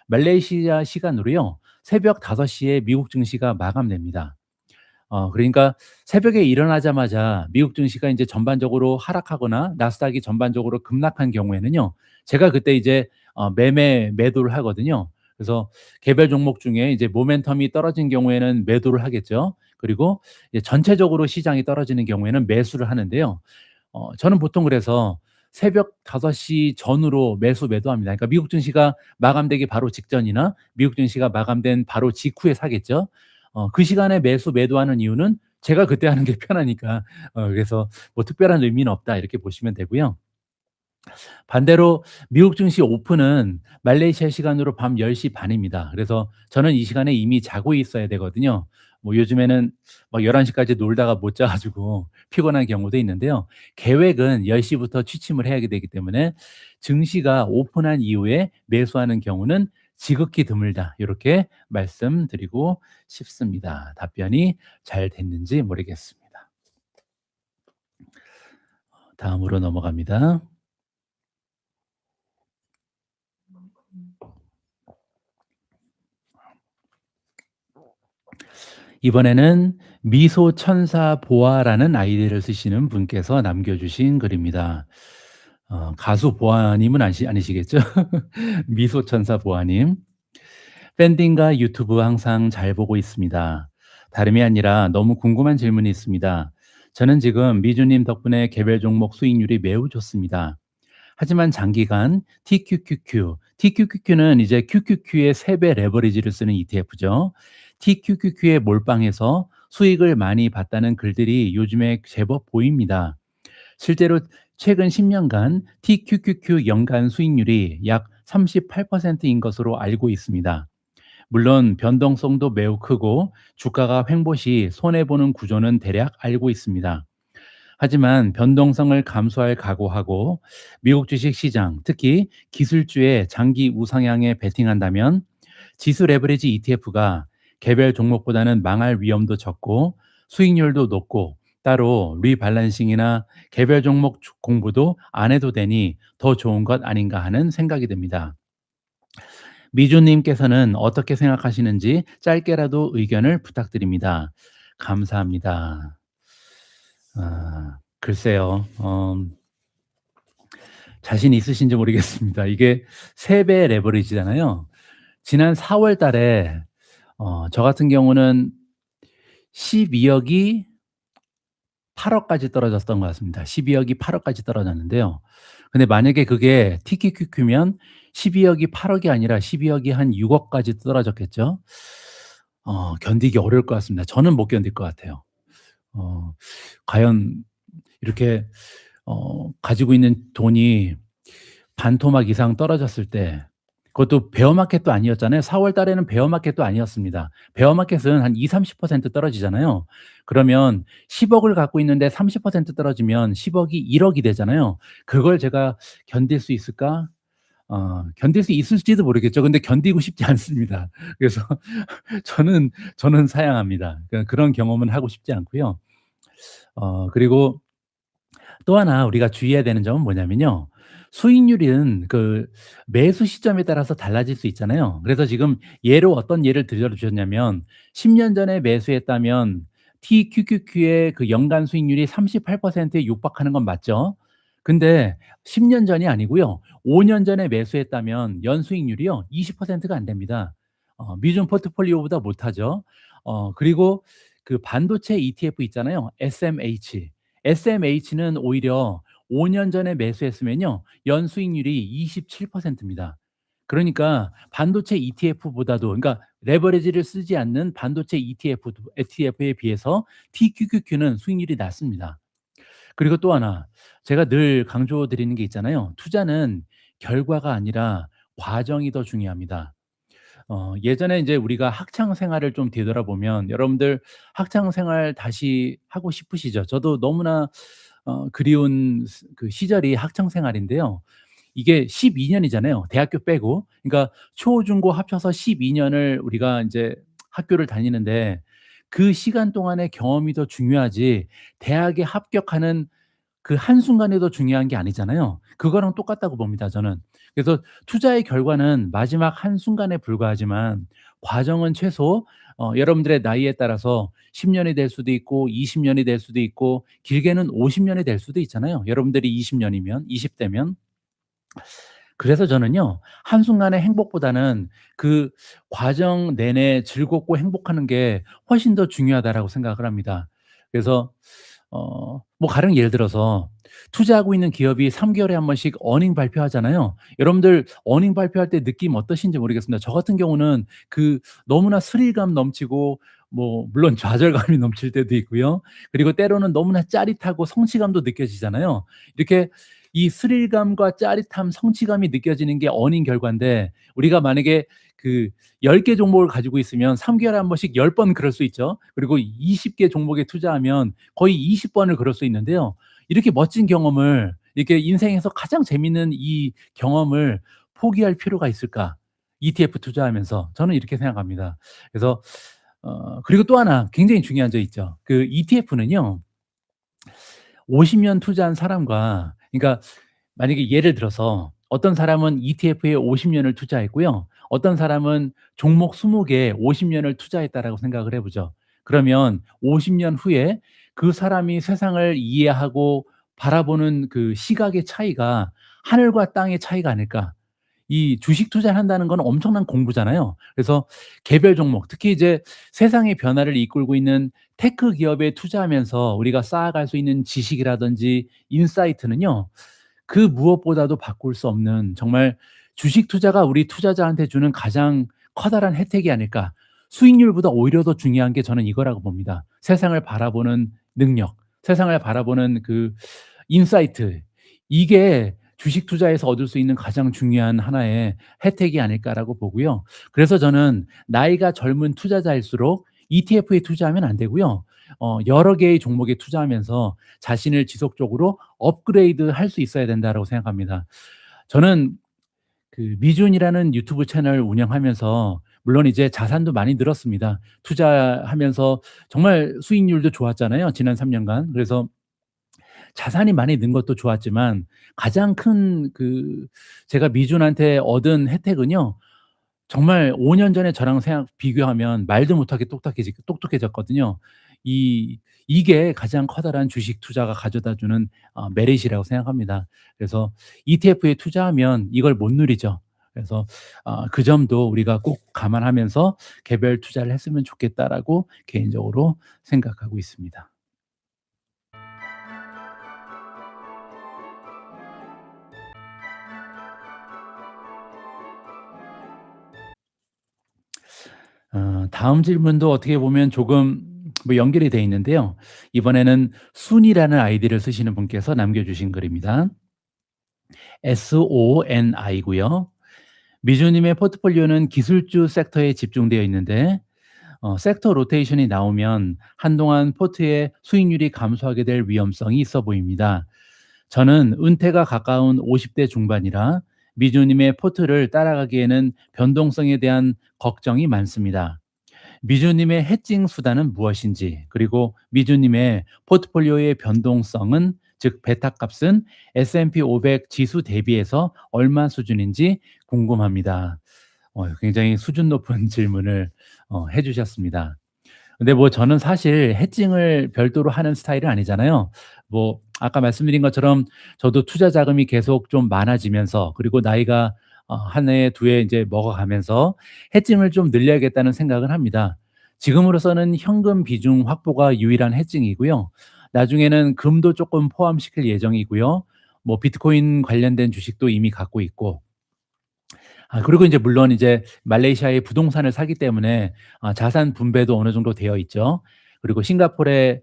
말레이시아 시간으로요. 새벽 5 시에 미국 증시가 마감됩니다. 그러니까 새벽에 일어나자마자 미국 증시가 인제 전반적으로 하락하거나 나스닥이 전반적으로 급락한 경우에는요. 제가 그때 이제 매도를 하거든요. 그래서 개별 종목 중에 이제 모멘텀이 떨어진 경우에는 매도를 하겠죠. 그리고 이제 전체적으로 시장이 떨어지는 경우에는 매수를 하는데요. 저는 보통 그래서 새벽 5시 전후로 매도합니다. 그러니까 미국 증시가 마감되기 바로 직전이나 미국 증시가 마감된 바로 직후에 사겠죠. 그 시간에 매도하는 이유는 제가 그때 하는 게 편하니까 그래서 뭐 '특별한 의미는 없다.' 이렇게 보시면 되고요. 반대로 미국 증시 오픈은 말레이시아 시간으로 밤 10시 반입니다. 그래서 저는 이 시간에 이미 자고 있어야 되거든요. 뭐 요즘에는 막 11 시까지 놀다가 못 자 가지고 피곤한 경우도 있는데요. 계획은 10 시부터 취침을 해야 되기 때문에 증시가 오픈한 이후에 매수하는 경우는 지극히 드물다. 요렇게 말씀드리고 싶습니다. 답변이 잘 됐는지 모르겠습니다. 다음으로 넘어갑니다. 이번에는 미소천사 보아라는 아이디를 쓰시는 분께서 남겨주신 글입니다. 가수 보아님은 아니시겠죠? 미소천사 보아님. 팬딩과 유튜브 항상 잘 보고 있습니다. 다름이 아니라 너무 궁금한 질문이 있습니다. 저는 지금 미주님 덕분에 개별 종목 수익률이 매우 좋습니다. 하지만 장기간 TQQQ는 이제 QQQ의 3배 레버리지를 쓰는 ETF죠. TQQQ에 몰빵해서 수익을 많이 봤다는 글들이 요즘에 제법 보입니다. 실제로 최근 10년간 TQQQ 연간 수익률이 약 38%인 것으로 알고 있습니다. 물론 변동성도 매우 크고 주가가 횡보 시 손해보는 구조는 대략 알고 있습니다. 하지만 변동성을 감수할 각오하고 미국 주식 시장, 특히 기술주의 장기 우상향에 베팅한다면 지수 레버리지 ETF가 개별 종목보다는 망할 위험도 적고 수익률도 높고 따로 리밸런싱이나 개별 종목 공부도 안 해도 되니 더 좋은 것 아닌가 하는 생각이 듭니다. 미주님께서는 어떻게 생각하시는지 짧게라도 의견을 부탁드립니다. 감사합니다. 글쎄요. 자신 있으신지 모르겠습니다. 이게 3배 레버리지잖아요. 지난 4월 달에 저 같은 경우는 12억이 8억까지 떨어졌던 것 같습니다. 12억이 8억까지 떨어졌는데요. 근데 만약에 그게 TQQQ면 12억이 8억이 아니라 12억이 한 6억까지 떨어졌겠죠. 견디기 어려울 것 같습니다. 저는 못 견딜 것 같아요. 과연 이렇게 가지고 있는 돈이 반토막 이상 떨어졌을 때, 그것도 베어마켓도 아니었잖아요. 4월 달에는 베어마켓도 아니었습니다. 베어마켓은 한 20-30% 떨어지잖아요. 그러면 10억을 갖고 있는데 30% 떨어지면 10억이 1억이 되잖아요. 그걸 제가 견딜 수 있을까? 견딜 수 있을지도 모르겠죠. 근데 견디고 싶지 않습니다. 그래서 저는 사양합니다. 그러니까 그런 경험은 하고 싶지 않고요. 그리고 또 하나 우리가 주의해야 되는 점은 뭐냐면요. 수익률은 그 매수 시점에 따라서 달라질 수 있잖아요. 그래서 지금 어떤 예를 들어 주셨냐면 10년 전에 매수했다면 TQQQ의 그 연간 수익률이 38%에 육박하는 건 맞죠. 근데 10년 전이 아니고요. 5년 전에 매수했다면 연수익률이요 20%가 안 됩니다. 미중 포트폴리오보다 못하죠. 그리고 그 반도체 ETF 있잖아요. SMH. SMH는 오히려 5년 전에 매수했으면요. 연수익률이 27%입니다. 그러니까 반도체 ETF보다도, 그러니까 레버리지를 쓰지 않는 반도체 ETF에 비해서 TQQQ는 수익률이 낮습니다. 그리고 또 하나 제가 늘 강조드리는 게 있잖아요. 투자는 결과가 아니라 과정이 더 중요합니다. 예전에 이제 우리가 학창 생활을 좀 되돌아보면 여러분들 학창 생활 다시 하고 싶으시죠? 저도 너무나 그리운 그 시절이 학창 생활인데요. 이게 12 년이잖아요, 대학교 빼고. 그러니까 초, 중, 고 합쳐서 12 년을 우리가 인제 학교를 다니는데 그 시간 동안의 경험이 더 중요하지 대학에 합격하는 그 한순간이 더 중요한 게 아니잖아요. 그거랑 똑같다고 봅니다, 저는. 그래서 투자의 결과는 마지막 한순간에 불과하지만 과정은 최소 여러분들의 나이에 따라서 10 년이 될 수도 있고 20 년이 될 수도 있고 길게는 50 년이 될 수도 있잖아요. 여러분들이 20 년이면 20 대면. 그래서 저는요. 한순간의 행복보다는 그 과정 내내 즐겁고 행복하는 게 훨씬 더 중요하다라고 생각을 합니다. 그래서 뭐 가령 예를 들어서 투자하고 있는 기업이 3 개월에 한 번씩 어닝 발표하잖아요. 여러분들 어닝 발표할 때 느낌 어떠신지 모르겠습니다. 저 같은 경우는 그 너무나 스릴감 넘치고 뭐 물론 좌절감이 넘칠 때도 있고요. 그리고 때로는 너무나 짜릿하고 성취감도 느껴지잖아요. 이렇게 이 스릴감과 짜릿함, 성취감이 느껴지는 게 어닝 결과인데 우리가 만약에 그 10개 종목을 가지고 있으면 3 개월에 한 번씩 10번 그럴 수 있죠. 그리고 20개 종목에 투자하면 거의 20 번을 그럴 수 있는데요. 이렇게 멋진 경험을, 이렇게 인생에서 가장 재밌는 이 경험을 포기할 필요가 있을까? ETF 투자하면서. 저는 이렇게 생각합니다. 그래서 그리고 또 하나 굉장히 중요한 점 있죠. 그 ETF는요. 50년 투자한 사람과, 그러니까 만약에 예를 들어서 어떤 사람은 ETF에 50 년을 투자했고요. 어떤 사람은 종목 20 개에 50 년을 투자했다라고 생각을 해 보죠. 그러면 50년 후에 그 사람이 세상을 이해하고 바라보는 그 시각의 차이가 하늘과 땅의 차이가 아닐까. 이 주식 투자를 한다는 건 엄청난 공부잖아요. 그래서 개별 종목, 특히 이제 세상의 변화를 이끌고 있는 테크 기업에 투자하면서 우리가 쌓아갈 수 있는 지식이라든지 인사이트는요, 그 무엇보다도 바꿀 수 없는, 정말 주식 투자가 우리 투자자한테 주는 가장 커다란 혜택이 아닐까. 수익률보다 오히려 더 중요한 게 저는 이거라고 봅니다. 세상을 바라보는 능력, 세상을 바라보는 그 인사이트. 이게 주식 투자에서 얻을 수 있는 가장 중요한 하나의 혜택이 아닐까라고 보고요. 그래서 저는 나이가 젊은 투자자일수록 ETF에 투자하면 안 되고요. 여러 개의 종목에 투자하면서 자신을 지속적으로 업그레이드할 수 있어야 된다라고 생각합니다. 저는 그 미준이라는 유튜브 채널 운영하면서 물론 이제 자산도 많이 늘었습니다. 투자하면서 정말 수익률도 좋았잖아요, 지난 3 년간. 그래서 자산이 많이 는 것도 좋았지만 가장 큰 제가 미준한테 얻은 혜택은요, 정말 5년 전에 저랑 생각 비교하면 말도 못하게 똑똑해졌거든요. 이게 가장 커다란 주식 투자가 가져다 주는 메리트라고 생각합니다. 그래서 ETF에 투자하면 이걸 못 누리죠. 그래서 그 점도 우리가 꼭 감안하면서 '개별 투자를 했으면 좋겠다.'라고 개인적으로 생각하고 있습니다. 다음 질문도 어떻게 보면 조금 뭐 연결이 돼 있는데요. 이번에는 순이라는 아이디를 쓰시는 분께서 남겨 주신 글입니다. SONI고요. 미주 님의 포트폴리오는 기술주 섹터에 집중되어 있는데 섹터 로테이션이 나오면 한동안 포트의 수익률이 감소하게 될 위험성이 있어 보입니다. 저는 은퇴가 가까운 50대 중반이라 미주 님의 포트를 따라가기에는 변동성에 대한 걱정이 많습니다. 미주님의 해칭 수단은 무엇인지, 그리고 미주님의 포트폴리오의 변동성은, 즉 베타 값은 S&P 500 지수 대비해서 얼마 수준인지 궁금합니다. 굉장히 수준 높은 질문을 해 주셨습니다. 근데 뭐 저는 사실 해칭을 별도로 하는 스타일은 아니잖아요. 뭐 아까 말씀드린 것처럼 저도 투자 자금이 계속 좀 많아지면서, 그리고 나이가 한 해 두 해 이제 먹어가면서 해칭을 좀 늘려야겠다는 생각을 합니다. 지금으로서는 현금 비중 확보가 유일한 해칭이고요. 나중에는 금도 조금 포함시킬 예정이고요. 뭐 비트코인 관련된 주식도 이미 갖고 있고, 그리고 이제 물론 이제 말레이시아에 부동산을 사기 때문에 자산 분배도 어느 정도 되어 있죠. 그리고 싱가포르에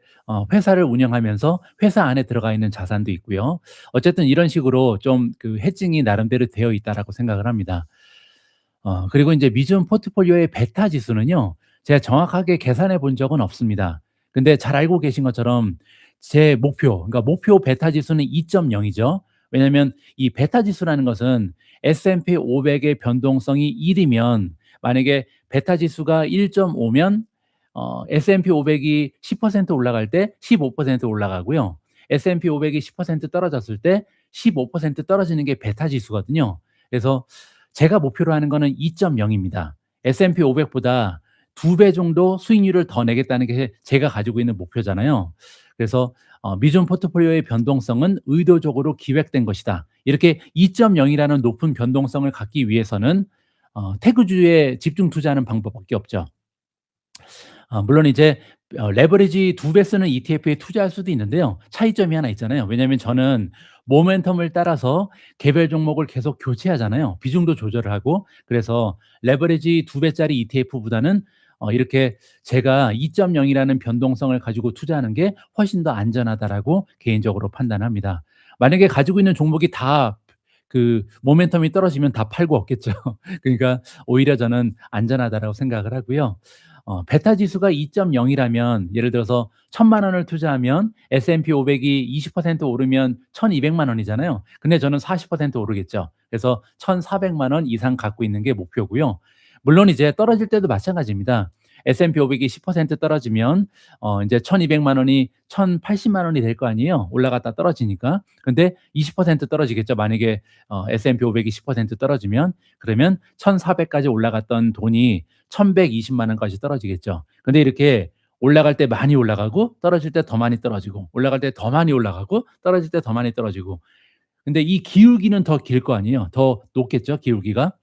회사를 운영하면서 회사 안에 들어가 있는 자산도 있고요. 어쨌든 이런 식으로 좀 해칭이 나름대로 되어 있다라고 생각을 합니다. 그리고 이제 미준 포트폴리오의 베타 지수는요, 제가 정확하게 계산해 본 적은 없습니다. 근데 잘 알고 계신 것처럼 제 목표, 그러니까 목표 베타 지수는 2.0 이죠. 왜냐하면 이 베타 지수라는 것은 S&P 500의 변동성이 1 이면, 만약에 베타 지수가 1.5면 S&P 500이 10% 올라갈 때 15% 올라가고요. S&P 500이 10% 떨어졌을 때 15% 떨어지는 게 베타 지수거든요. 그래서 제가 목표로 하는 거는 2.0입니다. S&P 500보다 2배 정도 수익률을 더 내겠다는 게 제가 가지고 있는 목표잖아요. 그래서 미존 포트폴리오의 변동성은 의도적으로 기획된 것이다. 이렇게 2.0이라는 높은 변동성을 갖기 위해서는 태그주에 집중 투자하는 방법밖에 없죠. 물론 이제 레버리지 2배 쓰는 ETF에 투자할 수도 있는데요. 차이점이 하나 있잖아요. 왜냐하면 저는 모멘텀을 따라서 개별 종목을 계속 교체하잖아요. 비중도 조절을 하고. 그래서 레버리지 2배짜리 ETF보다는 이렇게 제가 2.0이라는 변동성을 가지고 투자하는 게 훨씬 더 안전하다라고 개인적으로 판단합니다. 만약에 가지고 있는 종목이 다 모멘텀이 떨어지면 다 팔고 없겠죠. 그러니까 오히려 저는 안전하다라고 생각을 하고요. 베타 지수가 2.0이라면 예를 들어서 1,000만 원을 투자하면 S&P 500이 20% 오르면 1,200만 원이잖아요. 근데 저는 40% 오르겠죠. 그래서 1,400만 원 이상 갖고 있는 게 목표고요. 물론 이제 떨어질 때도 마찬가지입니다. S&P 500이 10% 떨어지면 인제 1,200만 원이 1,080만 원이 될 거 아니에요, 올라갔다 떨어지니까. 근데 20% 떨어지겠죠. 만약에 S&P 500이 10% 떨어지면. 그러면 1,400까지 올라갔던 돈이 1,120만 원까지 떨어지겠죠. 근데 이렇게 올라갈 때 많이 올라가고 떨어질 때 더 많이 떨어지고, 올라갈 때 더 많이 올라가고 떨어질 때 더 많이 떨어지고, 근데 이 기울기는 더 길 거 아니에요. 더 높겠죠, 기울기가.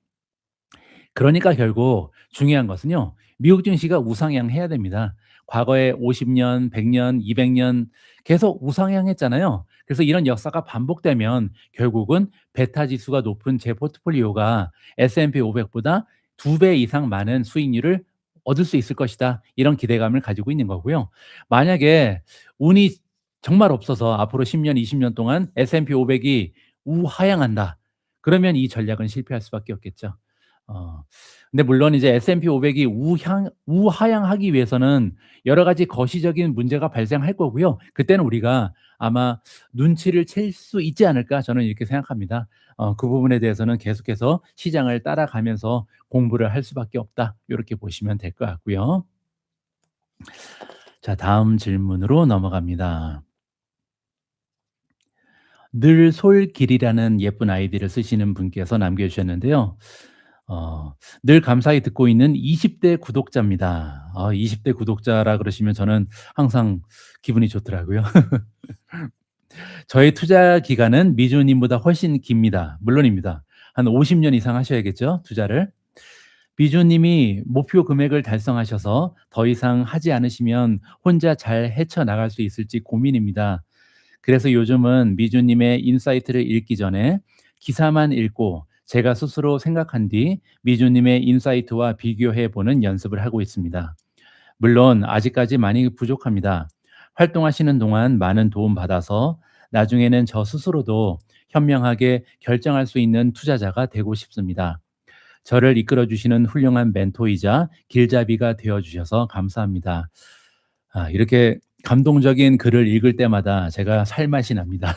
그러니까 결국 중요한 것은요. 미국 증시가 우상향해야 됩니다. 과거에 50 년, 100 년, 200년 계속 우상향했잖아요. 그래서 이런 역사가 반복되면 결국은 베타 지수가 높은 제 포트폴리오가 S&P 500 보다 2배 이상 많은 수익률을 얻을 수 있을 것이다. 이런 기대감을 가지고 있는 거고요. 만약에 운이 정말 없어서 앞으로 10 년, 20년 동안 S&P 500이 우하향한다. 그러면 이 전략은 실패할 수밖에 없겠죠. 어 근데 물론 이제 S&P 500이 우하향하기 위해서는 여러 가지 거시적인 문제가 발생할 거고요. 그때는 우리가 아마 '눈치를 챌 수 있지 않을까.' 저는 이렇게 생각합니다. 그 부분에 대해서는 계속해서 시장을 따라가면서 공부를 할 수밖에 없다. 요렇게 보시면 될 것 같고요. 자, 다음 질문으로 넘어갑니다. 늘솔길이라는 예쁜 아이디를 쓰시는 분께서 남겨 주셨는데요. 어 "늘 감사히 듣고 있는 20대 구독자입니다." 20대 구독자라 그러시면 저는 항상 기분이 좋더라고요. "저의 투자 기간은 미주님보다 훨씬 깁니다." 물론입니다. 한 50년 이상 하셔야겠죠, 투자를. "미주님이 목표 금액을 달성하셔서 더 이상 하지 않으시면 혼자 잘 헤쳐나갈 수 있을지 고민입니다. 그래서 요즘은 미주님의 인사이트를 읽기 전에 기사만 읽고 제가 스스로 생각한 뒤 미주님의 인사이트와 비교해 보는 연습을 하고 있습니다. 물론 아직까지 많이 부족합니다. 활동하시는 동안 많은 도움 받아서 나중에는 저 스스로도 현명하게 결정할 수 있는 투자자가 되고 싶습니다. 저를 이끌어 주시는 훌륭한 멘토이자 길잡이가 되어 주셔서 감사합니다." 이렇게 감동적인 글을 읽을 때마다 제가 살맛이 납니다.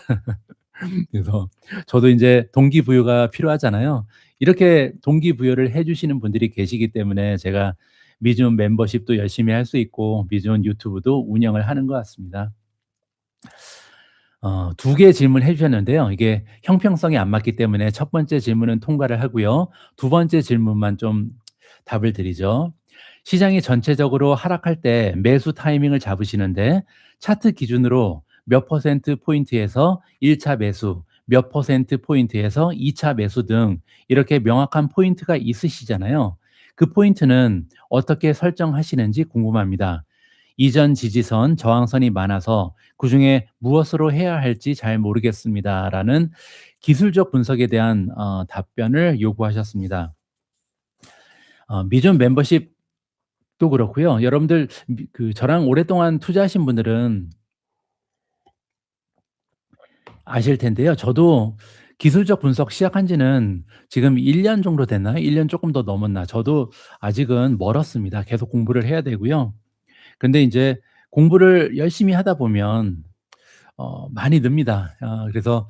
그래서 저도 인제 동기부여가 필요하잖아요. 이렇게 동기부여를 해 주시는 분들이 계시기 때문에 제가 미준 멤버십도 열심히 할 수 있고 미준 유튜브도 운영을 하는 것 같습니다. 2개 질문해 주셨는데요. 이게 형평성이 안 맞기 때문에 첫 번째 질문은 통과를 하고요. 두 번째 질문만 좀 답을 드리죠. 시장이 전체적으로 하락할 때 매수 타이밍을 잡으시는데 차트 기준으로 몇 퍼센트 포인트에서 1차 매수, 몇 퍼센트 포인트에서 2차 매수 등 이렇게 명확한 포인트가 있으시잖아요. 그 포인트는 어떻게 설정하시는지 궁금합니다. 이전 지지선, 저항선이 많아서 그중에 무엇으로 해야 할지 잘 모르겠습니다라는 기술적 분석에 대한 답변을 요구하셨습니다. 미존 멤버십도 그렇고요. 여러분들 저랑 오랫동안 투자하신 분들은 아실 텐데요. 저도 기술적 분석 시작한 지는 지금 1년 정도 됐나요? 1년 조금 더 넘었나? 저도 아직은 멀었습니다. 계속 공부를 해야 되고요. 근데 인제 공부를 열심히 하다 보면 많이 늡니다. 그래서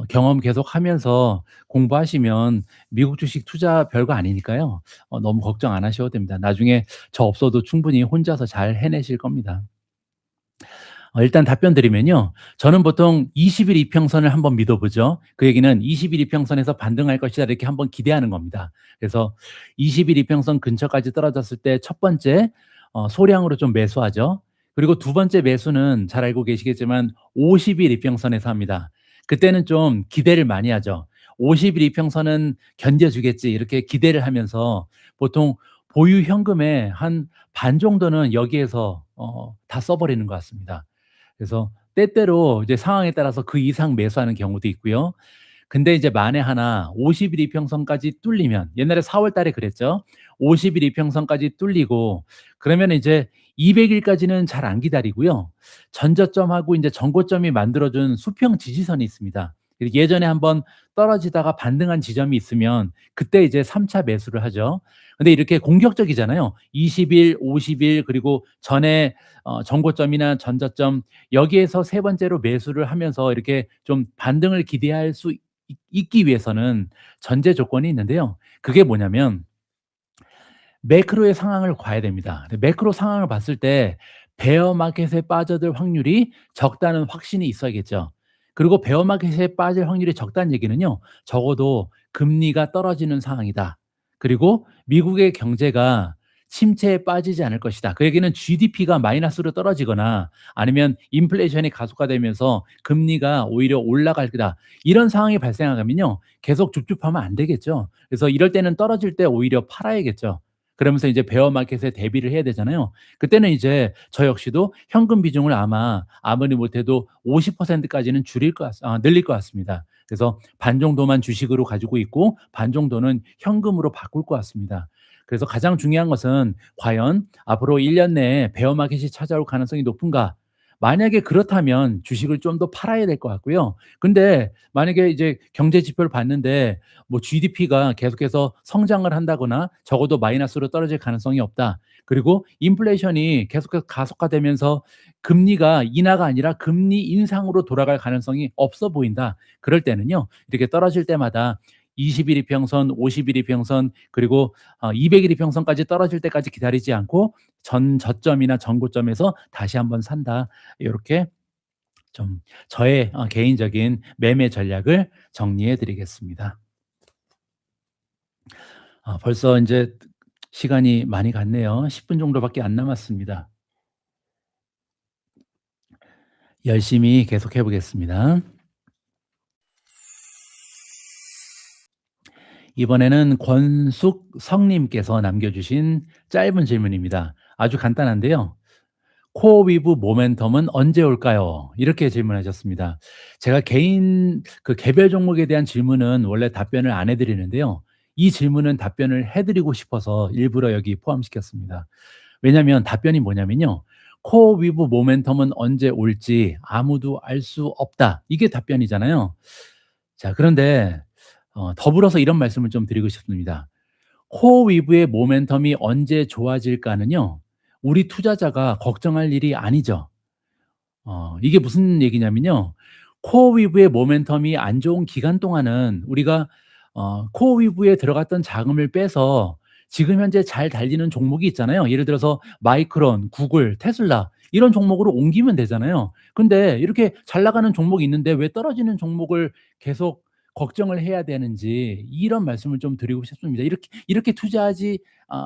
경험 계속하면서 공부하시면 미국 주식 투자 별거 아니니까요. 너무 걱정 안 하셔도 됩니다. 나중에 저 없어도 충분히 혼자서 잘 해내실 겁니다. 일단 답변 드리면요. 저는 보통 20일 이평선을 한번 믿어 보죠. 그 얘기는 20일 이평선에서 반등할 것이다 이렇게 한번 기대하는 겁니다. 그래서 20일 이평선 근처까지 떨어졌을 때 첫 번째 소량으로 좀 매수하죠. 그리고 두 번째 매수는 잘 알고 계시겠지만 50일 이평선에서 합니다. 그때는 좀 기대를 많이 하죠. 50일 이평선은 견뎌 주겠지 이렇게 기대를 하면서 보통 보유 현금의 한 반 정도는 여기에서 다 써 버리는 것 같습니다. 그래서 때때로 이제 상황에 따라서 그 이상 매수하는 경우도 있고요. 근데 이제 만에 하나 50일 이평선까지 뚫리면 옛날에 4월 달에 그랬죠. 50일 이평선까지 뚫리고 그러면 이제 200 일까지는 잘 안 기다리고요. 전저점하고 인제 전고점이 만들어 준 수평 지지선이 있습니다. 예전에 한번 떨어지다가 반등한 지점이 있으면 그때 이제 3차 매수를 하죠. 근데 이렇게 공격적이잖아요. 20 일, 50일 그리고 전에 전고점이나 전저점 여기에서 세 번째로 매수를 하면서 이렇게 좀 반등을 기대할 수 있기 위해서는 전제 조건이 있는데요. 그게 뭐냐면 매크로의 상황을 봐야 됩니다. 근데 매크로 상황을 봤을 때 베어 마켓에 빠져들 확률이 적다는 확신이 있어야겠죠. 그리고 베어 마켓에 빠질 확률이 적다는 얘기는요. 적어도 금리가 떨어지는 상황이다. 그리고 미국의 경제가 침체에 빠지지 않을 것이다. 그 얘기는 GDP가 마이너스로 떨어지거나 아니면 인플레이션이 가속화되면서 금리가 오히려 올라갈 거다. 이런 상황이 발생하면요. 계속 줍줍하면 안 되겠죠. 그래서 이럴 때는 떨어질 때 오히려 팔아야겠죠. 그러면서 이제 베어 마켓에 대비를 해야 되잖아요. 그때는 이제 저 역시도 현금 비중을 아마 아무리 못해도 50% 까지는 늘릴 것 같습니다. 그래서 반 정도만 주식으로 가지고 있고 반 정도는 현금으로 바꿀 것 같습니다. 그래서 가장 중요한 것은 과연 앞으로 1년 내에 베어 마켓이 찾아올 가능성이 높은가? 만약에 그렇다면 주식을 좀 더 팔아야 될 것 같고요. 근데 만약에 이제 경제 지표를 봤는데 뭐 GDP가 계속해서 성장을 한다거나 적어도 마이너스로 떨어질 가능성이 없다. 그리고 인플레이션이 계속해서 가속화되면서 금리가 인하가 아니라 금리 인상으로 돌아갈 가능성이 없어 보인다. 그럴 때는요. 이렇게 떨어질 때마다 20일 이평선, 50일 이평선 그리고 200일 이평선까지 떨어질 때까지 기다리지 않고 전 저점이나 전고점에서 다시 한번 산다. 요렇게 좀 저의 개인적인 매매 전략을 정리해 드리겠습니다. 벌써 인제 시간이 많이 갔네요. 10분 정도밖에 안 남았습니다. 열심히 계속해 보겠습니다. 이번에는 권숙성 님께서 남겨 주신 짧은 질문입니다. 아주 간단한데요. "코어 위브 모멘텀은 언제 올까요?" 이렇게 질문하셨습니다. 제가 개인 개별 종목에 대한 질문은 원래 답변을 안 해 드리는데요. 이 질문은 답변을 해 드리고 싶어서 일부러 여기 포함시켰습니다. 왜냐하면 답변이 뭐냐면요. "코어 위브 모멘텀은 언제 올지 아무도 알 수 없다." 이게 답변이잖아요. 자 그런데 더불어서 이런 말씀을 좀 드리고 싶습니다. 코어 위브의 모멘텀이 언제 좋아질까는요. 우리 투자자가 걱정할 일이 아니죠. 이게 무슨 얘기냐면요. 코어 위브의 모멘텀이 안 좋은 기간 동안은 우리가 코어 위브에 들어갔던 자금을 빼서 지금 현재 잘 달리는 종목이 있잖아요. 예를 들어서 마이크론, 구글, 테슬라 이런 종목으로 옮기면 되잖아요. 근데 이렇게 잘 나가는 종목이 있는데 왜 떨어지는 종목을 계속 걱정을 해야 되는지 이런 말씀을 좀 드리고 싶습니다. 이렇게 투자하지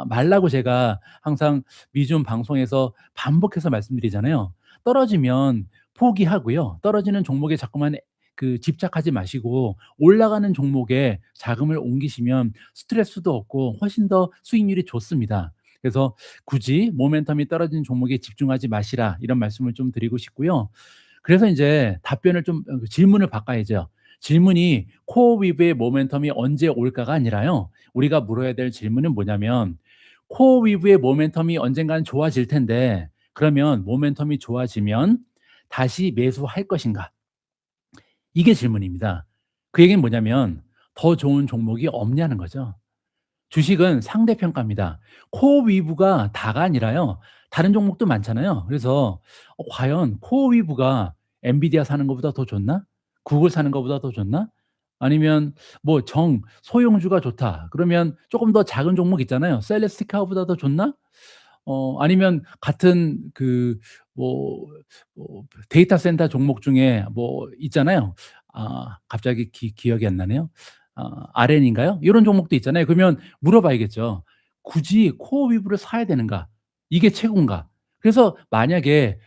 말라고 제가 항상 미중 방송에서 반복해서 말씀드리잖아요. 떨어지면 포기하고요. 떨어지는 종목에 자꾸만 집착하지 마시고 올라가는 종목에 자금을 옮기시면 스트레스도 없고 훨씬 더 수익률이 좋습니다. 그래서 굳이 모멘텀이 떨어지는 종목에 집중하지 마시라 이런 말씀을 좀 드리고 싶고요. 그래서 인제 답변을 좀 질문을 바꿔야죠. 질문이 코어 위브의 모멘텀이 언제 올까가 아니라요. 우리가 물어야 될 질문은 뭐냐면 코어 위브의 모멘텀이 언젠가는 좋아질 텐데 그러면 모멘텀이 좋아지면 다시 매수할 것인가? 이게 질문입니다. 그 얘기는 뭐냐면 더 좋은 종목이 없냐는 거죠. 주식은 상대평가입니다. 코어 위브가 다가 아니라요. 다른 종목도 많잖아요. 그래서 과연 코어 위브가 엔비디아 사는 것보다 더 좋나? 구글 사는 것보다 더 좋나? 아니면 뭐 소형주가 좋다. 그러면 조금 더 작은 종목 있잖아요. 셀레스티카보다 더 좋나? 아니면 같은 데이터 센터 종목 중에 뭐 있잖아요. 갑자기 기억이 안 나네요. RN인가요? 이런 종목도 있잖아요. 그러면 물어봐야겠죠. '굳이 코어 위브를 사야 되는가? 이게 최고인가?' 그래서 만약에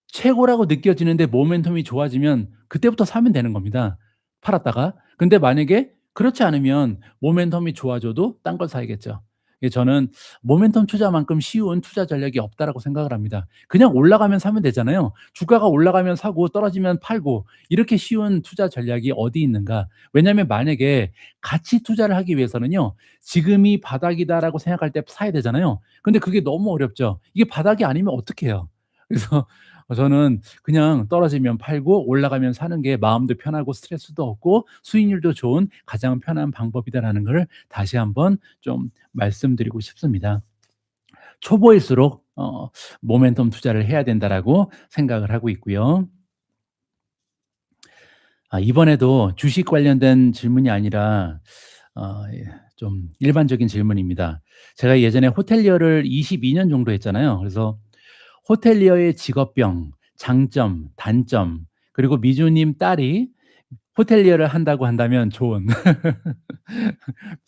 최고라고 느껴지는데 모멘텀이 좋아지면 그때부터 사면 되는 겁니다, 팔았다가. 근데 만약에 그렇지 않으면 모멘텀이 좋아져도 딴 걸 사야겠죠. 예 저는 '모멘텀 투자만큼 쉬운 투자 전략이 없다.'라고 생각을 합니다. 그냥 올라가면 사면 되잖아요. 주가가 올라가면 사고 떨어지면 팔고 이렇게 쉬운 투자 전략이 어디 있는가. 왜냐하면 만약에 가치 투자를 하기 위해서는요. '지금이 바닥이다.'라고 생각할 때 사야 되잖아요. 근데 그게 너무 어렵죠. 이게 바닥이 아니면 어떡해요. 그래서 저는 그냥 떨어지면 팔고 올라가면 사는 게 마음도 편하고 스트레스도 없고 수익률도 좋은 가장 편한 방법이다라는 걸 다시 한번 좀 말씀드리고 싶습니다. 초보일수록 '모멘텀 투자를 해야 된다.'라고 생각을 하고 있고요. 이번에도 주식 관련된 질문이 아니라 좀 일반적인 질문입니다. 제가 예전에 호텔리어를 22년 정도 했잖아요. 그래서 호텔리어의 직업병, 장점, 단점 그리고 미주님 딸이 호텔리어를 한다고 한다면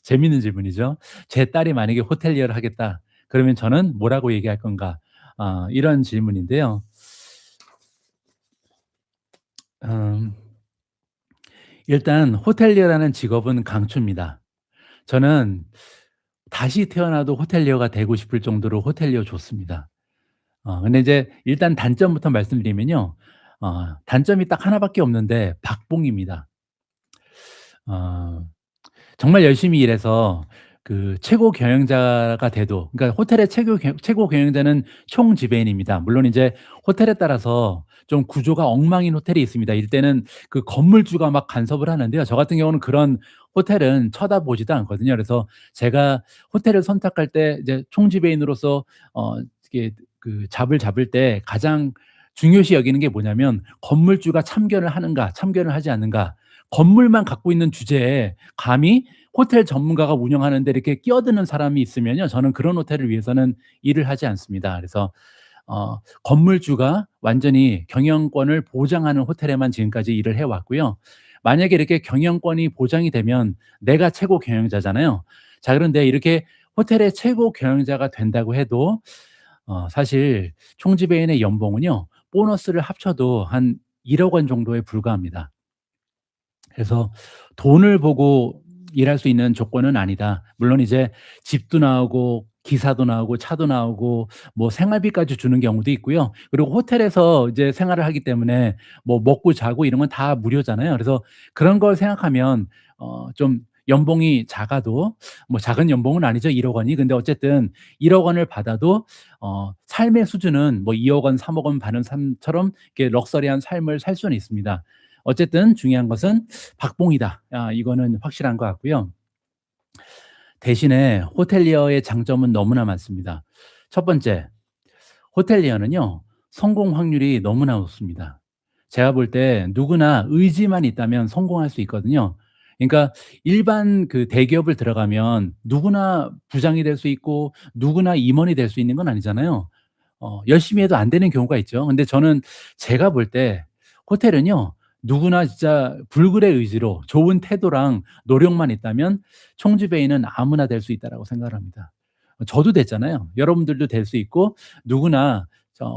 재밌는 질문이죠. 제 딸이 만약에 호텔리어를 하겠다. 그러면 저는 뭐라고 얘기할 건가? 이런 질문인데요. 음 일단 호텔리어라는 직업은 강추입니다. 저는 다시 태어나도 호텔리어가 되고 싶을 정도로 호텔리어 좋습니다. 근데 이제 일단 단점부터 말씀드리면요. 단점이 딱 하나 밖에 없는데 박봉입니다. 어 정말 열심히 일해서 그 최고 경영자가 돼도, 그러니까 호텔의 최고 경영자는 총지배인입니다. 물론 이제 호텔에 따라서 좀 구조가 엉망인 호텔이 있습니다. 이때는 그 건물주가 막 간섭을 하는데요. 저 같은 경우는 그런 호텔은 쳐다보지도 않거든요. 그래서 제가 호텔을 선택할 때 이제 총지배인으로서 이게 그 잡을 잡을 때 가장 중요시 여기는 게 뭐냐면, 건물주가 참견을 하는가 참견을 하지 않는가. 건물만 갖고 있는 주제에 감히 호텔 전문가가 운영하는데 이렇게 끼어드는 사람이 있으면요, 저는 그런 호텔을 위해서는 일을 하지 않습니다. 그래서 건물주가 완전히 경영권을 보장하는 호텔에만 지금까지 일을 해 왔고요. 만약에 이렇게 경영권이 보장이 되면 내가 최고 경영자잖아요. 자, 그런데 이렇게 호텔의 최고 경영자가 된다고 해도 사실 총지배인의 연봉은요, 보너스를 합쳐도 한 1억 원 정도에 불과합니다. 그래서 돈을 보고 일할 수 있는 조건은 아니다. 물론 이제 집도 나오고 기사도 나오고 차도 나오고 뭐 생활비까지 주는 경우도 있고요. 그리고 호텔에서 이제 생활을 하기 때문에 뭐 먹고 자고 이런 건 다 무료잖아요. 그래서 그런 걸 생각하면 좀 연봉이 작아도, 뭐 작은 연봉은 아니죠, 1억 원이. 근데 어쨌든 1억 원을 받아도 삶의 수준은 뭐 2억 원, 3억 원 받는 삶처럼 이렇게 럭셔리한 삶을 살 수는 있습니다. 어쨌든 중요한 것은 박봉이다. 이거는 확실한 것 같고요. 대신에 호텔리어의 장점은 너무나 많습니다. 첫 번째, 호텔리어는요, 성공 확률이 너무나 높습니다. 제가 볼 때 누구나 의지만 있다면 성공할 수 있거든요. 그러니까 일반 그 대기업을 들어가면 누구나 부장이 될 수 있고 누구나 임원이 될 수 있는 건 아니잖아요. 열심히 해도 안 되는 경우가 있죠. 근데 저는 제가 볼 때 호텔은요, 누구나 진짜 불굴의 의지로 좋은 태도랑 노력만 있다면 총지배인은 아무나 될 수 있다라고 생각을 합니다. 저도 됐잖아요. 여러분들도 될 수 있고 누구나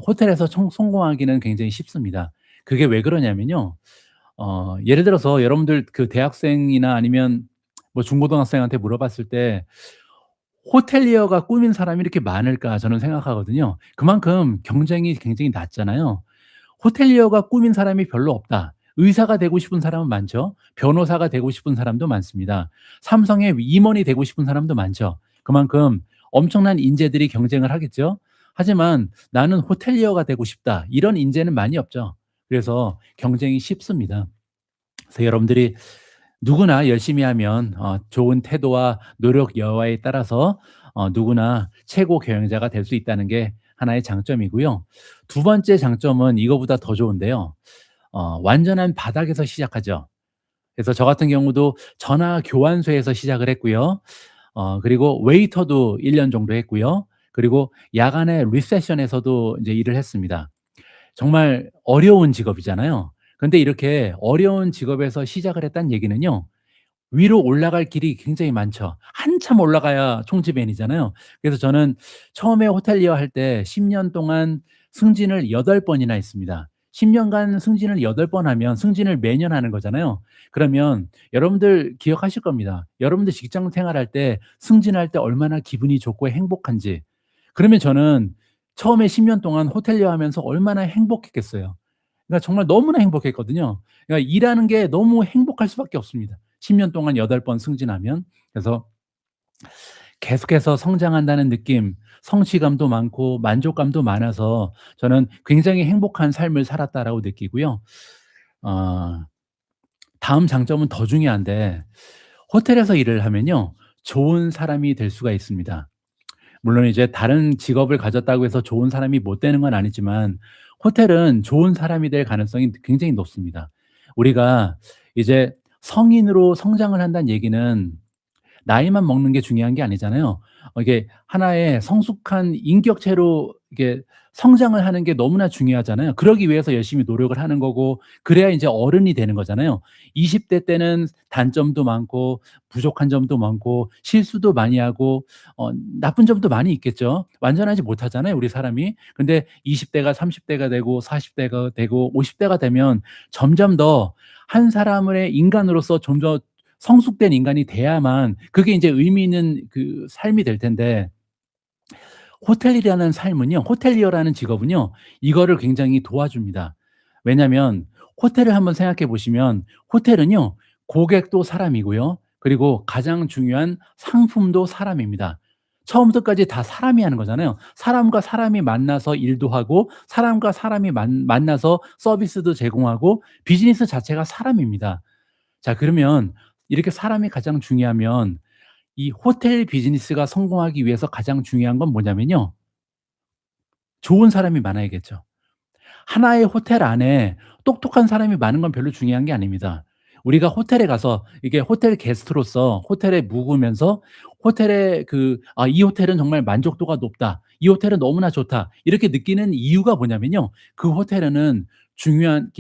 호텔에서 성공하기는 굉장히 쉽습니다. 그게 왜 그러냐면요. 예를 들어서 여러분들 그 대학생이나 아니면 뭐 중고등학생한테 물어봤을 때 '호텔리어가 꿈인 사람이 이렇게 많을까?' 저는 생각하거든요. 그만큼 경쟁이 굉장히 낮잖아요. '호텔리어가 꿈인 사람이 별로 없다.' 의사가 되고 싶은 사람은 많죠. 변호사가 되고 싶은 사람도 많습니다. 삼성의 임원이 되고 싶은 사람도 많죠. 그만큼 엄청난 인재들이 경쟁을 하겠죠. 하지만 '나는 호텔리어가 되고 싶다.' 이런 인재는 많이 없죠. 그래서 경쟁이 쉽습니다. 그래서 여러분들이 누구나 열심히 하면 좋은 태도와 노력 여하에 따라서 누구나 최고 경영자가 될 수 있다는 게 하나의 장점이고요. 두 번째 장점은 이거보다 더 좋은데요. 완전한 바닥에서 시작하죠. 그래서 저 같은 경우도 전화 교환소에서 시작을 했고요. 그리고 웨이터도 1년 정도 했고요. 그리고 야간에 리셉션에서도 이제 일을 했습니다. 정말 어려운 직업이잖아요. 근데 이렇게 어려운 직업에서 시작을 했다는 얘기는요, 위로 올라갈 길이 굉장히 많죠. 한참 올라가야 총지배인이잖아요. 그래서 저는 처음에 호텔리어 할 때 10년 동안 승진을 8 번이나 했습니다. 10 년간 승진을 8번 하면 승진을 매년 하는 거잖아요. 그러면 여러분들 기억하실 겁니다. 여러분들 직장 생활할 때 승진할 때 얼마나 기분이 좋고 행복한지. 그러면 저는 처음에 10년 동안 호텔리어 하면서 얼마나 행복했겠어요. 그러니까 정말 너무나 행복했거든요. 그러니까 일하는 게 너무 행복할 수밖에 없습니다. 10년 동안 8번 승진하면. 그래서 계속해서 성장한다는 느낌, 성취감도 많고 만족감도 많아서 저는 굉장히 행복한 삶을 살았다라고 느끼고요. 어 다음 장점은 더 중요한데, 호텔에서 일을 하면요, 좋은 사람이 될 수가 있습니다. 물론 이제 다른 직업을 가졌다고 해서 좋은 사람이 못 되는 건 아니지만 호텔은 좋은 사람이 될 가능성이 굉장히 높습니다. 우리가 이제 성인으로 성장을 한다는 얘기는 나이만 먹는 게 중요한 게 아니잖아요. 이게 하나의 성숙한 인격체로 이게 성장을 하는 게 너무나 중요하잖아요. 그러기 위해서 열심히 노력을 하는 거고 그래야 인제 어른이 되는 거잖아요. 20대 때는 단점도 많고 부족한 점도 많고 실수도 많이 하고 나쁜 점도 많이 있겠죠. 완전하지 못하잖아요, 우리 사람이. 근데 20 대가 30 대가 되고 40 대가 되고 50 대가 되면 점점 더 한 사람의 인간으로서 좀 더 성숙된 인간이 돼야만 그게 인제 의미 있는 그 삶이 될 텐데 호텔이라는 삶은요, 호텔리어라는 직업은요, 이거를 굉장히 도와줍니다. 왜냐면 호텔을 한번 생각해 보시면 호텔은요, 고객도 사람이고요. 그리고 가장 중요한 상품도 사람입니다. 처음부터 까지 다 사람이 하는 거잖아요. 사람과 사람이 만나서 일도 하고 사람과 사람이 만나서 서비스도 제공하고 비즈니스 자체가 사람입니다. 자, 그러면 이렇게 사람이 가장 중요하면 이 호텔 비즈니스가 성공하기 위해서 가장 중요한 건 뭐냐면요, 좋은 사람이 많아야겠죠. 하나의 호텔 안에 똑똑한 사람이 많은 건 별로 중요한 게 아닙니다. 우리가 호텔에 가서 이게 호텔 게스트로서 호텔에 묵으면서 호텔의 그 '아, 이 호텔은 정말 만족도가 높다. 이 호텔은 너무나 좋다.' 이렇게 느끼는 이유가 뭐냐면요, 그 호텔에는 중요한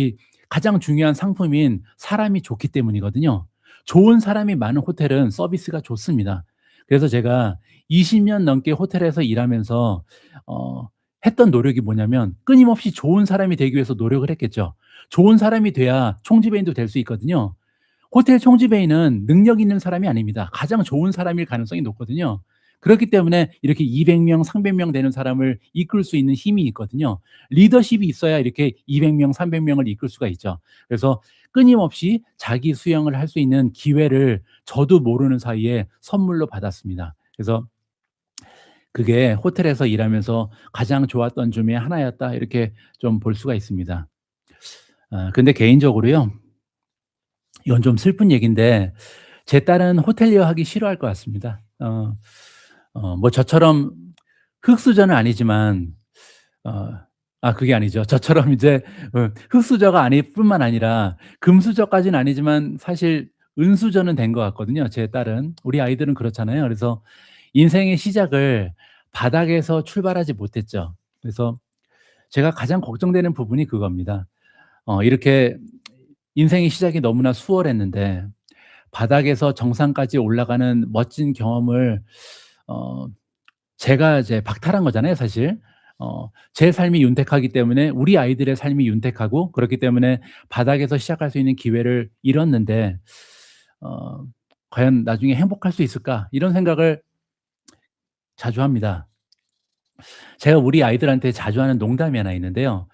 가장 중요한 상품인 사람이 좋기 때문이거든요. 좋은 사람이 많은 호텔은 서비스가 좋습니다. 그래서 제가 20년 넘게 호텔에서 일하면서 어 했던 노력이 뭐냐면 끊임없이 좋은 사람이 되기 위해서 노력을 했겠죠. 좋은 사람이 돼야 총지배인도 될 수 있거든요. 호텔 총지배인은 능력 있는 사람이 아닙니다. 가장 좋은 사람일 가능성이 높거든요. 그렇기 때문에 이렇게 200명, 300명 되는 사람을 이끌 수 있는 힘이 있거든요. 리더십이 있어야 이렇게 200 명, 300 명을 이끌 수가 있죠. 그래서 끊임없이 자기 수양을 할 수 있는 기회를 저도 모르는 사이에 선물로 받았습니다. 그래서 그게 호텔에서 일하면서 가장 좋았던 중에 하나였다, 이렇게 좀 볼 수가 있습니다. 근데 개인적으로요, 이건 좀 슬픈 얘기인데 제 딸은 호텔리어 하기 싫어할 것 같습니다. 뭐 저처럼 흙수저는 아니지만 어 그게 아니죠. 저처럼 이제 흙수저가 아닐 뿐만 아니라 금수저까지는 아니지만 사실 은수저는 된 것 같거든요, 제 딸은. 우리 아이들은 그렇잖아요. 그래서 인생의 시작을 바닥에서 출발하지 못했죠. 그래서 제가 가장 걱정되는 부분이 그겁니다. 이렇게 인생의 시작이 너무나 수월했는데 바닥에서 정상까지 올라가는 멋진 경험을 어 제가 이제 박탈한 거잖아요, 사실. 제 삶이 윤택하기 때문에 우리 아이들의 삶이 윤택하고 그렇기 때문에 바닥에서 시작할 수 있는 기회를 잃었는데 어 '과연 나중에 행복할 수 있을까?' 이런 생각을 자주 합니다. 제가 우리 아이들한테 자주 하는 농담이 하나 있는데요.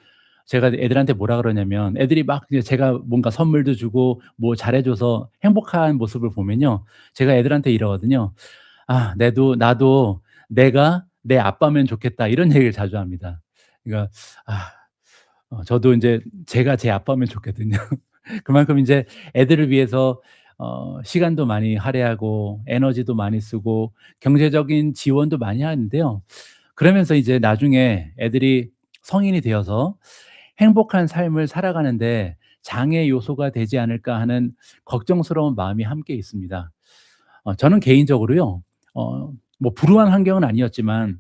제가 애들한테 뭐라 그러냐면, 애들이 막 이제 제가 뭔가 선물도 주고 뭐 잘해 줘서 행복한 모습을 보면요, 제가 애들한테 이러거든요. "아, 나도 내가 내 아빠면 좋겠다." 이런 얘기를 자주 합니다. 그러니까 아 저도 인제 제가 제 아빠면 좋거든요. 그만큼 인제 애들을 위해서 시간도 많이 할애하고 에너지도 많이 쓰고 경제적인 지원도 많이 하는데요. 그러면서 이제 나중에 애들이 성인이 되어서 행복한 삶을 살아가는데 장애 요소가 되지 않을까 하는 걱정스러운 마음이 함께 있습니다. 저는 개인적으로요, 뭐 불우한 환경은 아니었지만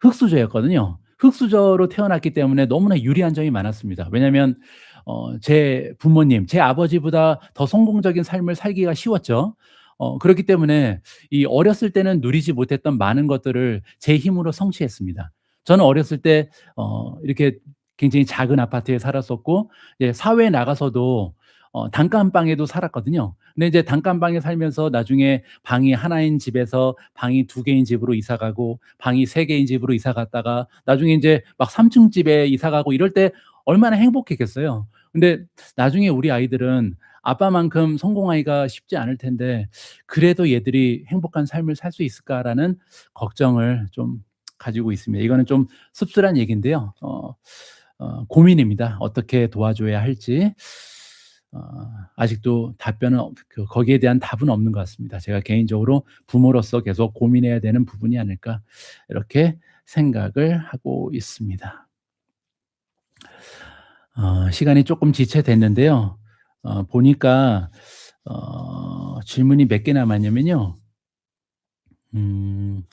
흙수저였거든요. 흙수저로 태어났기 때문에 너무나 유리한 점이 많았습니다. 왜냐하면 제 부모님, 제 아버지보다 더 성공적인 삶을 살기가 쉬웠죠. 그렇기 때문에 이 어렸을 때는 누리지 못했던 많은 것들을 제 힘으로 성취했습니다. 저는 어렸을 때 이렇게 굉장히 작은 아파트에 살았었고 이제 사회에 나가서도 단칸방에도 살았거든요. 근데 이제 단칸방에 살면서 나중에 방이 하나인 집에서 방이 두 개인 집으로 이사 가고 방이 세 개인 집으로 이사 갔다가 나중에 인제 막 3층 집에 이사 가고 이럴 때 얼마나 행복했겠어요. 근데 나중에 우리 아이들은 아빠만큼 성공하기가 쉽지 않을 텐데 '그래도 얘들이 행복한 삶을 살 수 있을까?'라는 걱정을 좀 가지고 있습니다. 이거는 좀 씁쓸한 얘기인데요. 고민입니다. 어떻게 도와줘야 할지. 아직도 답변은 거기에 대한 답은 없는 것 같습니다. 제가 개인적으로 부모로서 계속 고민해야 되는 부분이 아닐까, 이렇게 생각을 하고 있습니다. 시간이 쪼끔 지체됐는데요. 보니까 질문이 몇 개 남았냐면요. 음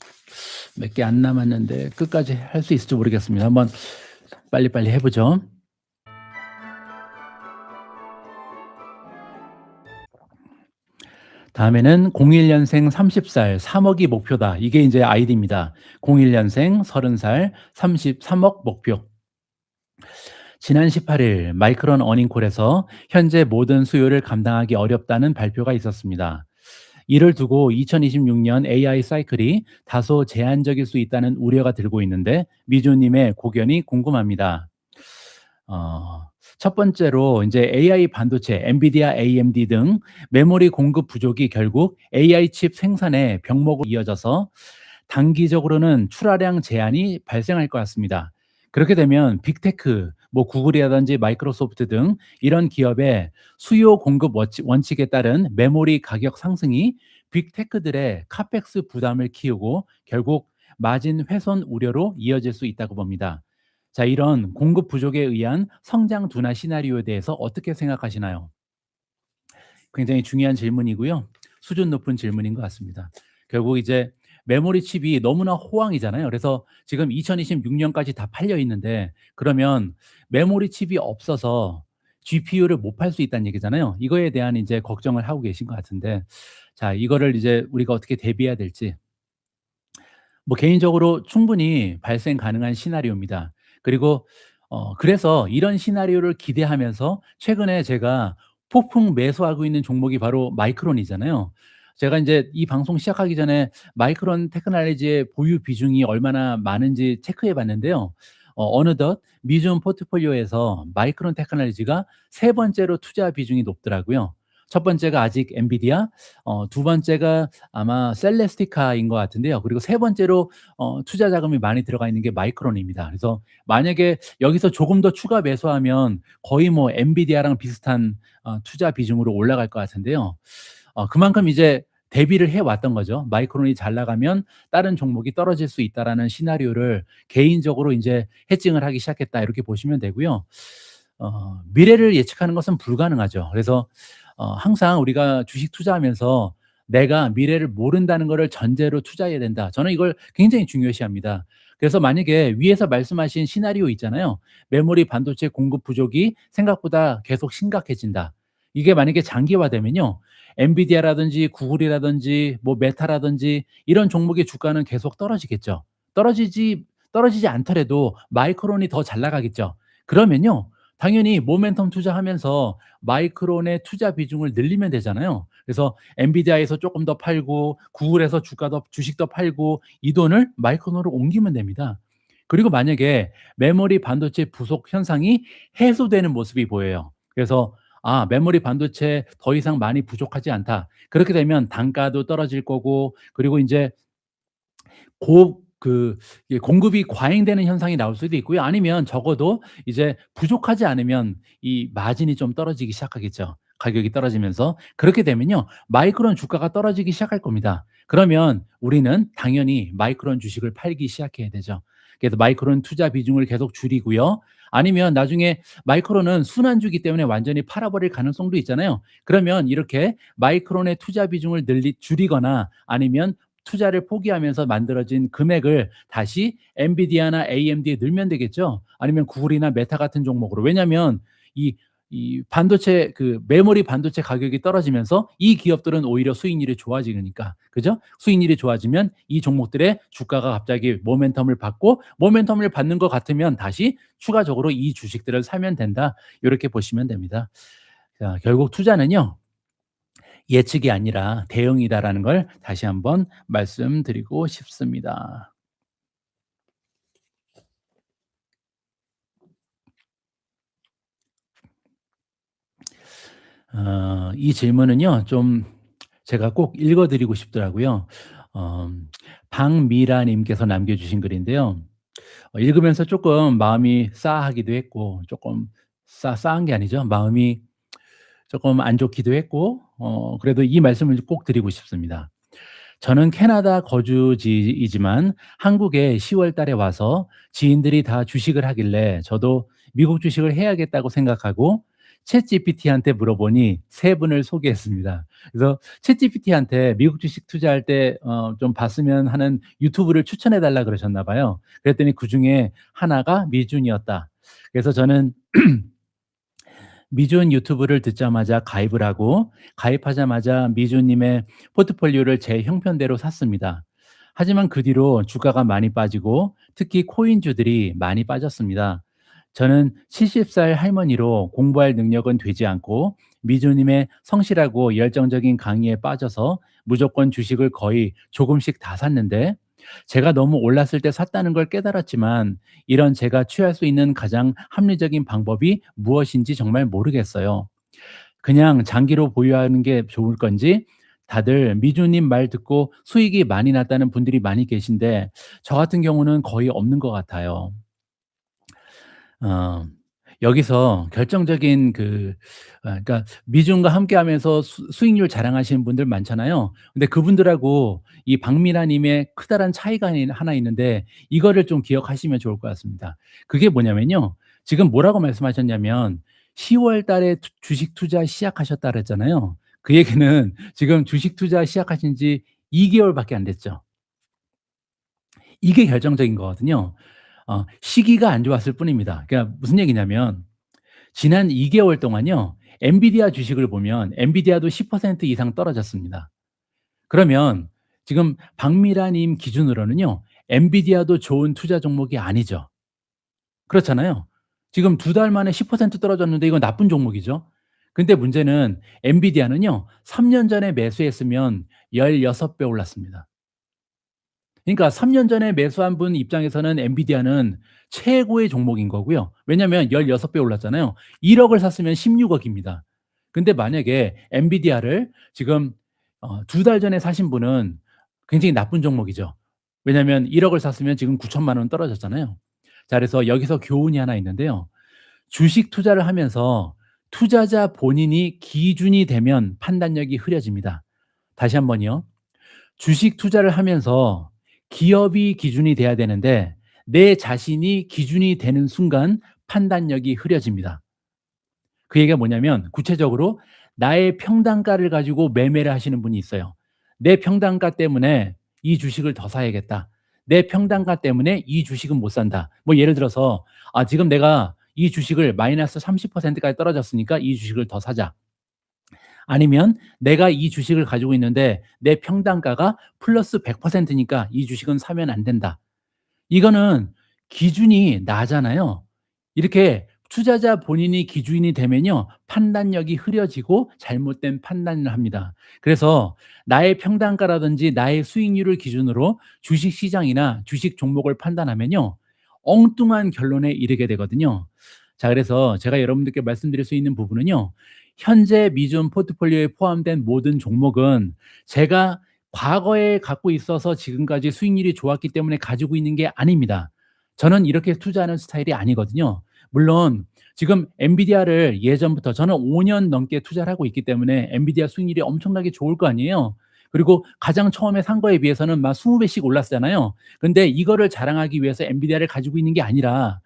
몇 개 안 남았는데 끝까지 할 수 있을지 모르겠습니다. 한번 빨리빨리 해 보죠. 다음에는 01년생 30살 3억이 목표다. 이게 이제 아이디입니다. 01년생 30살 33억 목표. 지난 18일 마이크론 어닝콜에서 현재 모든 수요를 감당하기 어렵다는 발표가 있었습니다. 이를 두고 2026년 AI 사이클이 다소 제한적일 수 있다는 우려가 들고 있는데 미주님의 고견이 궁금합니다. 어, 첫 번째로 이제 AI 반도체, 엔비디아, AMD 등 메모리 공급 부족이 결국 AI 칩 생산의 병목으로 이어져서 단기적으로는 출하량 제한이 발생할 것 같습니다. 그렇게 되면 빅테크, 뭐 구글이라든지 마이크로소프트 등 이런 기업의 수요 공급 원칙에 따른 메모리 가격 상승이 빅테크들의 카펙스 부담을 키우고 결국 마진 훼손 우려로 이어질 수 있다고 봅니다. 자, 이런 공급 부족에 의한 성장 둔화 시나리오에 대해서 어떻게 생각하시나요? 굉장히 중요한 질문이고요. 수준 높은 질문인 것 같습니다. 결국 이제 메모리 칩이 너무나 호황이잖아요. 그래서 지금 2026년까지 다 팔려 있는데 그러면 메모리 칩이 없어서 GPU를 못 팔 수 있다는 얘기잖아요. 이거에 대한 이제 걱정을 하고 계신 것 같은데 자, 이거를 이제 우리가 어떻게 대비해야 될지 뭐 개인적으로 충분히 발생 가능한 시나리오입니다. 그리고 그래서 이런 시나리오를 기대하면서 최근에 제가 폭풍 매수하고 있는 종목이 바로 마이크론이잖아요. 제가 인제 이 방송 시작하기 전에 마이크론 테크놀로지의 보유 비중이 얼마나 많은지 체크해 봤는데요. 어느덧 미중 포트폴리오에서 마이크론 테크놀로지가 세 번째로 투자 비중이 높더라고요. 첫 번째가 아직 엔비디아, 두 번째가 아마 셀레스티카인 것 같은데요. 그리고 세 번째로 투자 자금이 많이 들어가 있는 게 마이크론입니다. 그래서 만약에 여기서 조금 더 추가 매수하면 거의 뭐 엔비디아랑 비슷한 투자 비중으로 올라갈 것 같은데요. 그만큼 이제 대비를 해 왔던 거죠. '마이크론이 잘 나가면 다른 종목이 떨어질 수 있다.'라는 시나리오를 개인적으로 인제 해칭을 하기 시작했다 이렇게 보시면 되고요. 미래를 예측하는 것은 불가능하죠. 그래서 항상 우리가 주식 투자하면서 '내가 미래를 모른다는 거를 전제로 투자해야 된다.' 저는 이걸 굉장히 중요시합니다. 그래서 만약에 위에서 말씀하신 시나리오 있잖아요. 메모리 반도체 공급 부족이 생각보다 계속 심각해진다. 이게 만약에 장기화되면요. 엔비디아라든지 구글이라든지 뭐 메타라든지 이런 종목의 주가는 계속 떨어지겠죠. 떨어지지 않더라도 마이크론이 더 잘 나가겠죠. 그러면요. 당연히 모멘텀 투자하면서 마이크론의 투자 비중을 늘리면 되잖아요. 그래서 엔비디아에서 조금 더 팔고 구글에서 주식 더 팔고 이 돈을 마이크론으로 옮기면 됩니다. 그리고 만약에 메모리 반도체 부족 현상이 해소되는 모습이 보여요. 그래서 '아 메모리 반도체 더 이상 많이 부족하지 않다.' 그렇게 되면 단가도 떨어질 거고 그리고 인제 고 그 이 공급이 과잉되는 현상이 나올 수도 있고요. 아니면 적어도 이제 부족하지 않으면 이 마진이 좀 떨어지기 시작하겠죠, 가격이 떨어지면서. 그렇게 되면요. 마이크론 주가가 떨어지기 시작할 겁니다. 그러면 우리는 당연히 마이크론 주식을 팔기 시작해야 되죠. 그래서 마이크론 투자 비중을 계속 줄이고요. 아니면 나중에 마이크론은 순환주기 때문에 완전히 팔아버릴 가능성도 있잖아요. 그러면 이렇게 마이크론의 투자 비중을 줄이거나 아니면 투자를 포기하면서 만들어진 금액을 다시 엔비디아나 AMD에 넣으면 되겠죠. 아니면 구글이나 메타 같은 종목으로. 왜냐하면 이 반도체 메모리 반도체 가격이 떨어지면서 이 기업들은 오히려 수익률이 좋아지니까. 그죠? 수익률이 좋아지면 이 종목들의 주가가 갑자기 모멘텀을 받는 것 같으면 다시 추가적으로 이 주식들을 사면 된다. 요렇게 보시면 됩니다. 자, 결국 투자는요. 예측이 아니라 대응이다라는 걸 다시 한번 말씀드리고 싶습니다. 이 질문은요. 좀 제가 꼭 읽어 드리고 싶더라고요. 어 박미라 님께서 남겨 주신 글인데요. 읽으면서 조금 마음이 싸하기도 했고 조금 싸한 게 아니죠. 마음이 조금 안 좋기도 했고 그래도 이 말씀을 꼭 드리고 싶습니다. 저는 캐나다 거주지이지만 한국에 10월 달에 와서 지인들이 다 주식을 하길래 저도 미국 주식을 해야겠다고 생각하고 챗GPT한테 물어보니 세 분을 소개했습니다. 그래서 챗GPT한테 미국 주식 투자할 때 좀 봤으면 하는 유튜브를 추천해 달라 그러셨나 봐요. 그랬더니 그중에 하나가 미준이었다. 그래서 저는 미준 유튜브를 듣자마자 가입을 하고 가입하자마자 미준 님의 포트폴리오를 제 형편대로 샀습니다. 하지만 그 뒤로 주가가 많이 빠지고 특히 코인주들이 많이 빠졌습니다. 저는 70살 할머니로 공부할 능력은 되지 않고 미준 님의 성실하고 열정적인 강의에 빠져서 무조건 주식을 거의 조금씩 다 샀는데 제가 너무 올랐을 때 샀다는 걸 깨달았지만 이런 제가 취할 수 있는 가장 합리적인 방법이 무엇인지 정말 모르겠어요. 그냥 장기로 보유하는 게 좋을 건지 다들 미주님 말 듣고 수익이 많이 났다는 분들이 많이 계신데 저 같은 경우는 거의 없는 것 같아요. 어 여기서 결정적인 그러니까 미중과 함께하면서 수익률 자랑하시는 분들 많잖아요. 근데 그분들하고 이 박미라 님의 크다란 차이가 하나 있는데 이거를 좀 기억하시면 좋을 것 같습니다. 그게 뭐냐면요. 지금 뭐라고 말씀하셨냐면 10월 달에 주식 투자 시작하셨다 그랬잖아요. 그 얘기는 지금 주식 투자 시작하신 지 2 개월밖에 안 됐죠. 이게 결정적인 거거든요. 시기가 안 좋았을 뿐입니다. 그러니까 무슨 얘기냐면 지난 2 개월 동안요. 엔비디아 주식을 보면 엔비디아도 10% 이상 떨어졌습니다. 그러면 지금 박미라 님 기준으로는요. 엔비디아도 좋은 투자 종목이 아니죠. 그렇잖아요. 지금 2달 만에 10% 떨어졌는데 이건 나쁜 종목이죠. 근데 문제는 엔비디아는요. 3년 전에 매수했으면 16배 올랐습니다. 그러니까 3년 전에 매수한 분 입장에서는 엔비디아는 최고의 종목인 거고요. 왜냐하면 16배 올랐잖아요. 1 억을 샀으면 16 억입니다. 근데 만약에 엔비디아를 지금 2달 전에 사신 분은 굉장히 나쁜 종목이죠. 왜냐하면 1 억을 샀으면 지금 9천만 원 떨어졌잖아요. 자 그래서 여기서 교훈이 하나 있는데요. 주식 투자를 하면서 투자자 본인이 기준이 되면 판단력이 흐려집니다. 다시 한번요. 주식 투자를 하면서 기업이 기준이 돼야 되는데 내 자신이 기준이 되는 순간 판단력이 흐려집니다. 그 얘기가 뭐냐면 구체적으로 나의 평단가를 가지고 매매를 하시는 분이 있어요. 내 평단가 때문에 이 주식을 더 사야겠다. 내 평단가 때문에 이 주식은 못 산다. 뭐 예를 들어서 지금 내가 이 주식을 마이너스 30%까지 떨어졌으니까 이 주식을 더 사자. 아니면 내가 이 주식을 가지고 있는데 내 평단가가 플러스 100%니까 이 주식은 사면 안 된다. 이거는 기준이 나잖아요. 이렇게 투자자 본인이 기준이 되면요. 판단력이 흐려지고 잘못된 판단을 합니다. 그래서 나의 평단가라든지 나의 수익률을 기준으로 주식 시장이나 주식 종목을 판단하면요. 엉뚱한 결론에 이르게 되거든요. 자, 그래서 제가 여러분들께 말씀드릴 수 있는 부분은요. 현재 미준 포트폴리오에 포함된 모든 종목은 제가 과거에 갖고 있어서 지금까지 수익률이 좋았기 때문에 가지고 있는 게 아닙니다. 저는 이렇게 투자하는 스타일이 아니거든요. 물론 지금 엔비디아를 예전부터 저는 5년 넘게 투자를 하고 있기 때문에 엔비디아 수익률이 엄청나게 좋을 거 아니에요. 그리고 가장 처음에 산 거에 비해서는 막 20배씩 올랐잖아요. 근데 이거를 자랑하기 위해서 엔비디아를 가지고 있는 게 아니라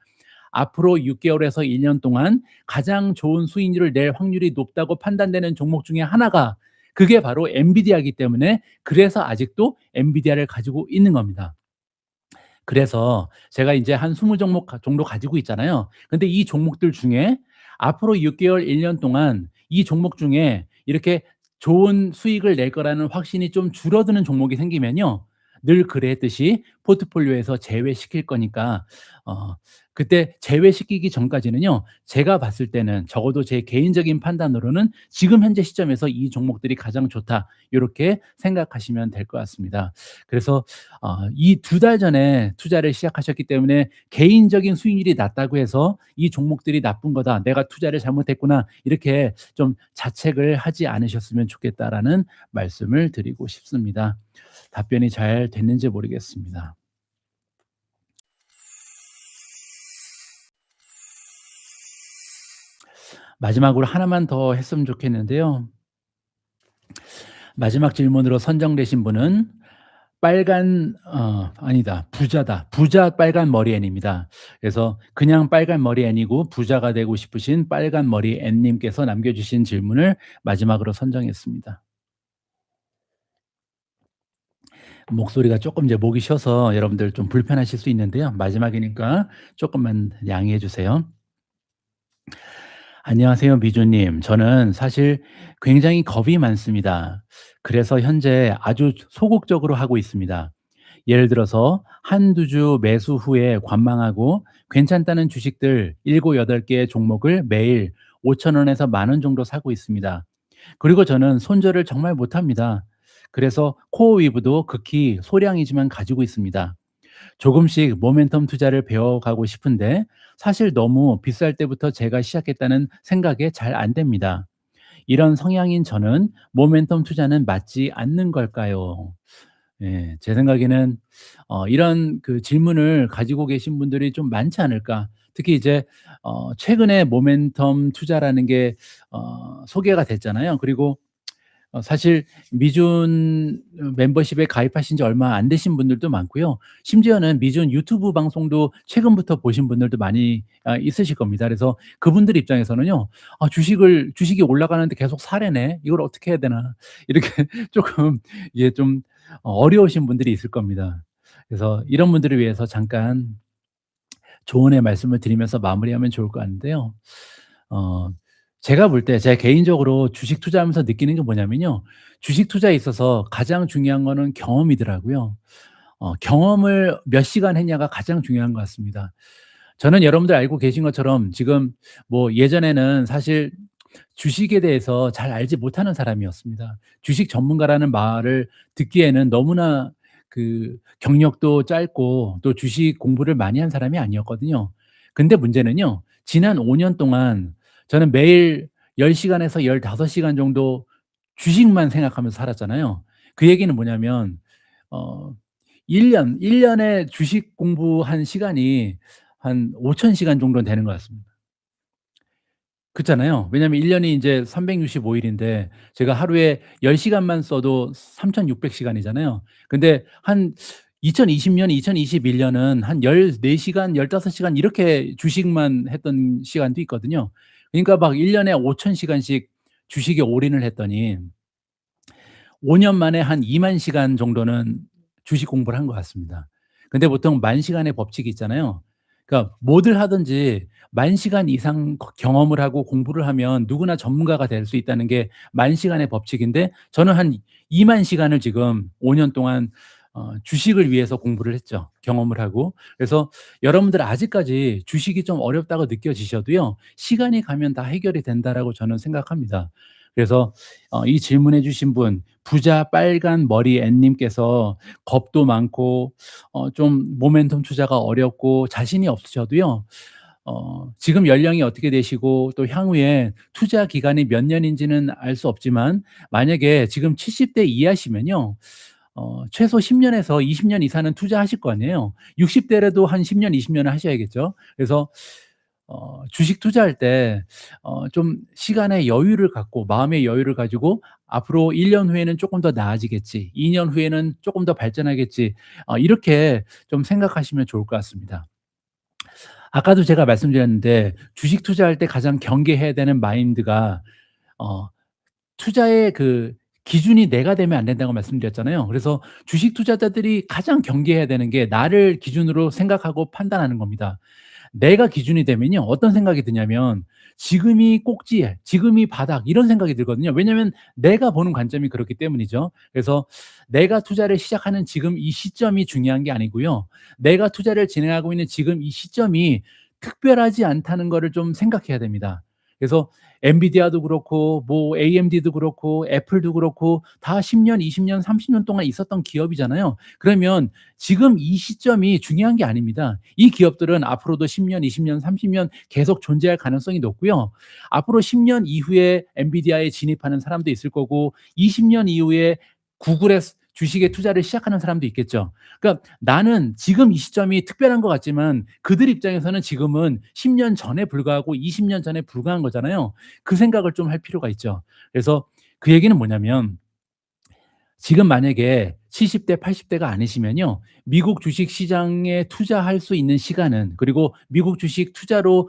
앞으로 6개월에서 1년 동안 가장 좋은 수익률을 낼 확률이 높다고 판단되는 종목 중에 하나가 그게 바로 엔비디아이기 때문에 그래서 아직도 엔비디아를 가지고 있는 겁니다. 그래서 제가 이제 한 20 종목 정도 가지고 있잖아요. 근데 이 종목들 중에 앞으로 6 개월, 1년 동안 이 종목 중에 이렇게 좋은 수익을 낼 거라는 확신이 좀 줄어드는 종목이 생기면요. 늘 그랬듯이 포트폴리오에서 제외시킬 거니까 어 그때 제외시키기 전까지는요. 제가 봤을 때는 적어도 제 개인적인 판단으로는 '지금 현재 시점에서 이 종목들이 가장 좋다.' 요렇게 생각하시면 될 것 같습니다. 그래서 이 2달 전에 투자를 시작하셨기 때문에 개인적인 수익률이 낮다고 해서 '이 종목들이 나쁜 거다. 내가 투자를 잘못했구나.' 이렇게 좀 자책을 하지 않으셨으면 좋겠다라는 말씀을 드리고 싶습니다. 답변이 잘 됐는지 모르겠습니다. 마지막으로 하나만 더 했으면 좋겠는데요. 마지막 질문으로 선정되신 분은 빨간 아니다. 부자다. 부자 빨간 머리 앤입니다. 그래서 그냥 빨간 머리 앤이고 부자가 되고 싶으신 빨간 머리 앤 님께서 남겨 주신 질문을 마지막으로 선정했습니다. 목소리가 쪼끔 이제 목이 쉬어서 여러분들 좀 불편하실 수 있는데요. 마지막이니까 쪼끔만 양해해 주세요. 안녕하세요, 미주님. 저는 사실 굉장히 겁이 많습니다. 그래서 현재 아주 소극적으로 하고 있습니다. 예를 들어서 한두 주 매수 후에 관망하고 괜찮다는 주식들 7-8 개의 종목을 매일 5천 원에서 만 원 정도 사고 있습니다. 그리고 저는 손절을 정말 못합니다. 그래서 코어 위브도 극히 소량이지만 가지고 있습니다. 조금씩 모멘텀 투자를 배워가고 싶은데 사실 너무 비쌀 때부터 제가 시작했다는 생각에 잘 안 됩니다. 이런 성향인 저는 모멘텀 투자는 맞지 않는 걸까요? 예. 제 생각에는 이런 그 질문을 가지고 계신 분들이 좀 많지 않을까. 특히 이제 최근에 모멘텀 투자라는 게 소개가 됐잖아요. 그리고 사실 미준 멤버십에 가입하신 지 얼마 안 되신 분들도 많고요. 심지어는 미준 유튜브 방송도 최근부터 보신 분들도 많이 있으실 겁니다. 그래서 그분들 입장에서는요. '아 주식이 올라가는데 계속 사래네. 이걸 어떻게 해야 되나.' 이렇게 쪼끔 이게 좀 어려우신 분들이 있을 겁니다. 그래서 이런 분들을 위해서 잠깐 조언의 말씀을 드리면서 마무리하면 좋을 것 같은데요. 어 제가 볼 때 제가 개인적으로 주식 투자하면서 느끼는 게 뭐냐면요. 주식 투자에 있어서 가장 중요한 거는 경험이더라고요. 경험을 몇 시간 했냐가 가장 중요한 것 같습니다. 저는 여러분들 알고 계신 것처럼 지금 뭐 예전에는 사실 주식에 대해서 잘 알지 못하는 사람이었습니다. 주식 전문가라는 말을 듣기에는 너무나 그 경력도 짧고 또 주식 공부를 많이 한 사람이 아니었거든요. 근데 문제는요. 지난 5년 동안 저는 매일 10 시간에서 15 시간 정도 주식만 생각하면서 살았잖아요. 그 얘기는 뭐냐면 어 1 년에 주식 공부한 시간이 한 5,000 시간 정도는 되는 것 같습니다. 그렇잖아요. 왜냐하면 1 년이 인제 365 일인데 제가 하루에 10 시간만 써도 3,600 시간이잖아요. 근데 한 2020년, 2021 년은 한 14 시간, 15 시간 이렇게 주식만 했던 시간도 있거든요. 그러니까 막 1 년에 5,000 시간씩 주식에 올인을 했더니 5년 만에 한 2만 시간 정도는 주식 공부를 한 것 같습니다. 근데 보통 만 시간의 법칙이 있잖아요. 그러니까 뭐를 하든지 만 시간 이상 경험을 하고 공부를 하면 누구나 전문가가 될 수 있다는 게 만 시간의 법칙인데 저는 한 2만 시간을 지금 5년 동안 주식을 위해서 공부를 했죠. 경험을 하고. 그래서 여러분들 아직까지 주식이 좀 어렵다고 느껴지셔도요. 시간이 가면 다 해결이 된다라고 저는 생각합니다. 그래서 이 질문해 주신 분 부자 빨간 머리 앤 님께서 겁도 많고 좀 모멘텀 투자가 어렵고 자신이 없으셔도요. 지금 연령이 어떻게 되시고 또 향후에 투자 기간이 몇 년인지는 알 수 없지만 만약에 지금 70대 이하시면요. 최소 10 년에서 20년 이상은 투자하실 거 아니에요. 60 대라도 한 10 년, 20 년은 하셔야겠죠. 그래서 주식 투자할 때 좀 시간의 여유를 갖고 마음의 여유를 가지고 '앞으로 1년 후에는 쪼끔 더 나아지겠지. 2년 후에는 쪼끔 더 발전하겠지.' 이렇게 좀 생각하시면 좋을 것 같습니다. 아까도 제가 말씀드렸는데 주식 투자할 때 가장 경계해야 되는 마인드가 어 투자의 그 기준이 내가 되면 안 된다고 말씀드렸잖아요. 그래서 주식 투자자들이 가장 경계해야 되는 게 나를 기준으로 생각하고 판단하는 겁니다. 내가 기준이 되면요. 어떤 생각이 드냐면 '지금이 꼭지에 지금이 바닥.' 이런 생각이 들거든요. 왜냐하면 내가 보는 관점이 그렇기 때문이죠. 그래서 내가 투자를 시작하는 지금 이 시점이 중요한 게 아니고요. 내가 투자를 진행하고 있는 지금 이 시점이 특별하지 않다는 거를 좀 생각해야 됩니다. 그래서 엔비디아도 그렇고 뭐 AMD도 그렇고 애플도 그렇고 다 10 년, 20 년, 30년 동안 있었던 기업이잖아요. 그러면 지금 이 시점이 중요한 게 아닙니다. 이 기업들은 앞으로도 10 년, 20 년, 30년 계속 존재할 가능성이 높고요. 앞으로 10년 이후에 엔비디아에 진입하는 사람도 있을 거고 20년 이후에 구글에 주식에 투자를 시작하는 사람도 있겠죠. 그러니까 나는 지금 이 시점이 특별한 것 같지만 그들 입장에서는 지금은 10년 전에 불과하고 20년 전에 불과한 거잖아요. 그 생각을 좀 할 필요가 있죠. 그래서 그 얘기는 뭐냐면 지금 만약에 70대 80 대가 아니시면요. 미국 주식 시장에 투자할 수 있는 시간은, 그리고 미국 주식 투자로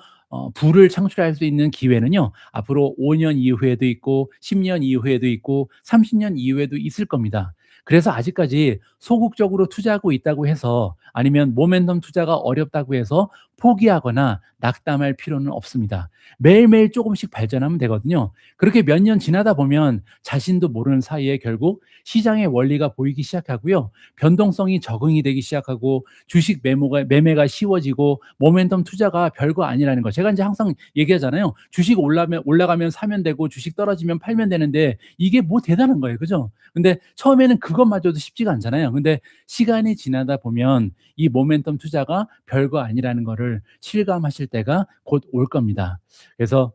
부를 창출할 수 있는 기회는요. 앞으로 5년 이후에도 있고 10년 이후에도 있고 30년 이후에도 있을 겁니다. 그래서 아직까지 소극적으로 투자하고 있다고 해서, 아니면 모멘텀 투자가 어렵다고 해서 포기하거나 낙담할 필요는 없습니다. 매일매일 조금씩 발전하면 되거든요. 그렇게 몇 년 지나다 보면 자신도 모르는 사이에 결국 시장의 원리가 보이기 시작하고요. 변동성이 적응이 되기 시작하고 주식 매매가 쉬워지고 모멘텀 투자가 별거 아니라는 거. 제가 이제 항상 얘기하잖아요. 주식 올라가면 사면 되고 주식 떨어지면 팔면 되는데 이게 뭐 대단한 거예요. 그죠? 근데 처음에는 그것마저도 쉽지가 않잖아요. 근데 시간이 지나다 보면 이 모멘텀 투자가 별거 아니라는 거를 실감하실 때가 곧 올 겁니다. 그래서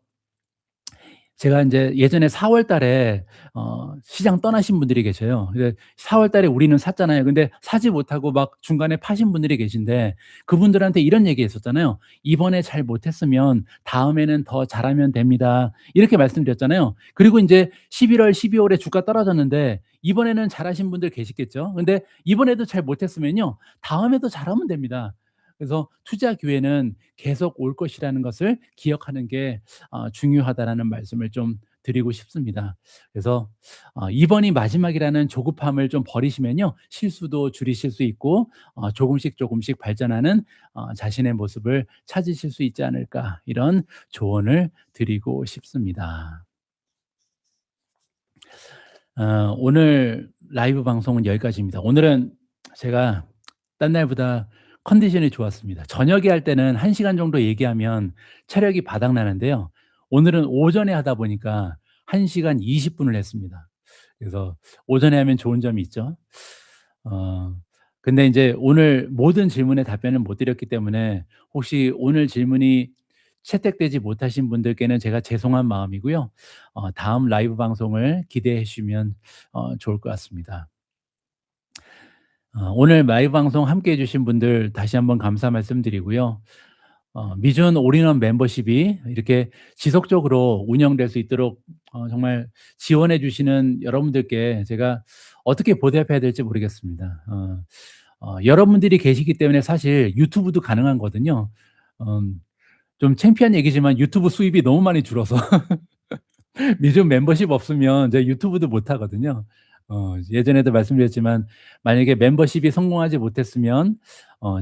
제가 인제 예전에 4월 달에 시장 떠나신 분들이 계셔요. 근데 4월 달에 우리는 샀잖아요. 근데 사지 못하고 막 중간에 파신 분들이 계신데, 그분들한테 이런 얘기했었잖아요. "이번에 잘 못했으면 다음에는 더 잘하면 됩니다." 이렇게 말씀드렸잖아요. 그리고 인제 11 월, 12 월에 주가 떨어졌는데 이번에는 잘하신 분들 계시겠죠. 근데 이번에도 잘 못했으면요, 다음에도 잘하면 됩니다. 그래서 투자 기회는 계속 올 것이라는 것을 기억하는 게 중요하다라는 말씀을 좀 드리고 싶습니다. 그래서 이번이 마지막이라는 조급함을 좀 버리시면요, 실수도 줄이실 수 있고 조금씩 조금씩 발전하는 자신의 모습을 찾으실 수 있지 않을까, 이런 조언을 드리고 싶습니다. 오늘 라이브 방송은 여기까지입니다. 오늘은 제가 딴 날보다 컨디션이 좋았습니다. 저녁에 할 때는 1 시간 정도 얘기하면 체력이 바닥나는데요. 오늘은 오전에 하다 보니까 1 시간 20 분을 했습니다. 그래서 오전에 하면 좋은 점이 있죠. 어 근데 인제 오늘 모든 질문에 답변을 못 드렸기 때문에 혹시 오늘 질문이 채택되지 못하신 분들께는 제가 죄송한 마음이고요. 다음 라이브 방송을 기대해 주시면 좋을 것 같습니다. 오늘 라이브 방송 함께 해 주신 분들 다시 한번 감사 말씀드리고요. 미준 올인원 멤버십이 이렇게 지속적으로 운영될 수 있도록 정말 지원해 주시는 여러분들께 제가 어떻게 보답해야 될지 모르겠습니다. 여러분들이 계시기 때문에 사실 유튜브도 가능한 거든요. 음 좀 창피한 얘기지만 유튜브 수입이 너무 많이 줄어서 미준 멤버십 없으면 제가 유튜브도 못 하거든요. 예전에도 말씀드렸지만 만약에 멤버십이 성공하지 못했으면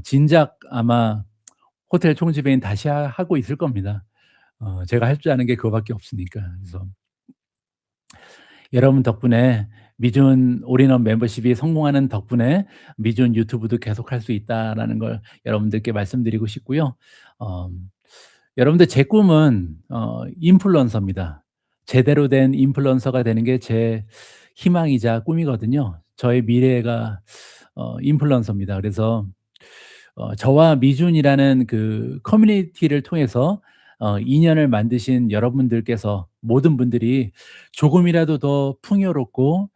진작 아마 호텔 총지배인 다시 하고 있을 겁니다. 제가 할 줄 아는 게 그거밖에 없으니까. 그래서 여러분 덕분에 미준 올인원 멤버십이 성공하는 덕분에 미준 유튜브도 계속할 수 있다라는 걸 여러분들께 말씀드리고 싶고요. 어 여러분들, 제 꿈은 인플루언서입니다. 제대로 된 인플루언서가 되는 게 제 희망이자 꿈이거든요. 저의 미래가 인플루언서입니다. 그래서 저와 미준이라는 그 커뮤니티를 통해서 인연을 만드신 여러분들께서, 모든 분들이 조금이라도 더 풍요롭고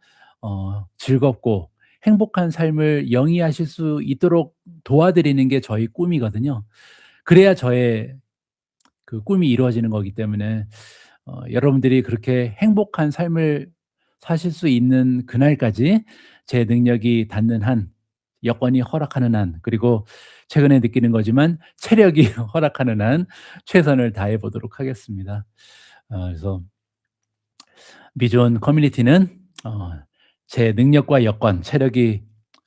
즐겁고 행복한 삶을 영위하실 수 있도록 도와드리는 게 저희 꿈이거든요. 그래야 저의 그 꿈이 이루어지는 거기 때문에 여러분들이 그렇게 행복한 삶을 사실 수 있는 그날까지 제 능력이 닿는 한, 여건이 허락하는 한, 그리고 최근에 느끼는 거지만 체력이 허락하는 한 최선을 다해 보도록 하겠습니다. 그래서 미존 커뮤니티는 제 능력과 여건, 체력이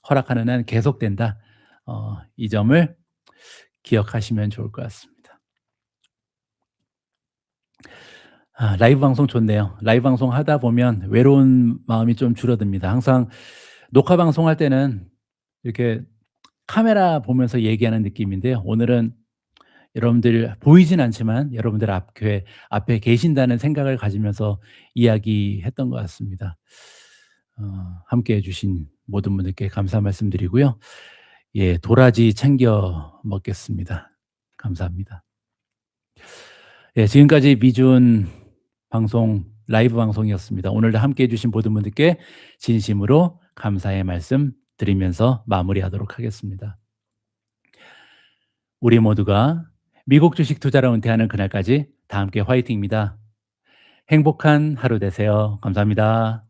허락하는 한 계속된다. 이 점을 기억하시면 좋을 것 같습니다. 라이브 방송 좋네요. 라이브 방송 하다 보면 외로운 마음이 좀 줄어듭니다. 항상 녹화 방송할 때는 이렇게 카메라 보면서 얘기하는 느낌인데요. 오늘은 여러분들 보이진 않지만 여러분들 앞에 계신다는 생각을 가지면서 이야기했던 것 같습니다. 함께 해 주신 모든 분들께 감사 말씀드리고요. 예, 도라지 챙겨 먹겠습니다. 감사합니다. 예, 지금까지 미준 방송, 라이브 방송이었습니다. 오늘도 함께 해 주신 모든 분들께 진심으로 감사의 말씀 드리면서 마무리하도록 하겠습니다. 우리 모두가 미국 주식 투자를 은퇴하는 그날까지 다 함께 화이팅입니다. 행복한 하루 되세요. 감사합니다.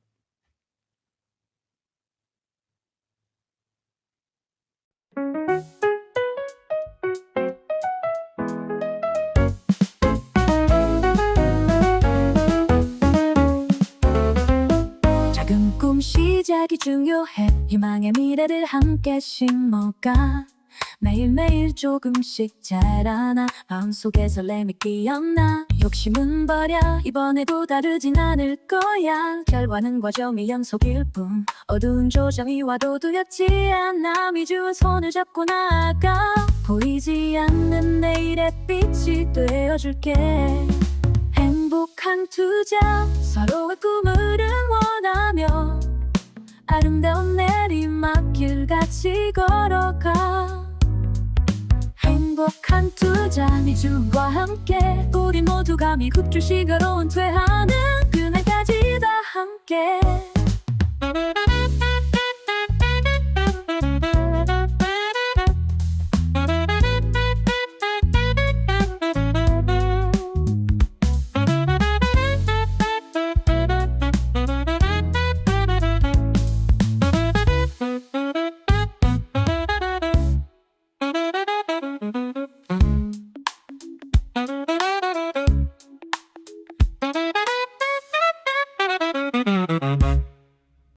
중요해. 희망의 미래를 함께 심어가 매일매일 조금씩 자라나 마음속에 설렘이 기억나. 욕심은 버려 이번에도 다르진 않을 거야. 결과는 과정의 연속일 뿐 어두운 조정이 와도 두렵지 않아. 미주은 손을 잡고 나아가 보이지 않는 내일의 빛이 되어줄게. 행복한 투자 서로의 꿈을 응원하며 아름다운 내리막길 같이 걸어가. 행복한 투자 미주와 함께 우리 모두가 미국줄 시가로 은퇴하는 그날까지 다 함께.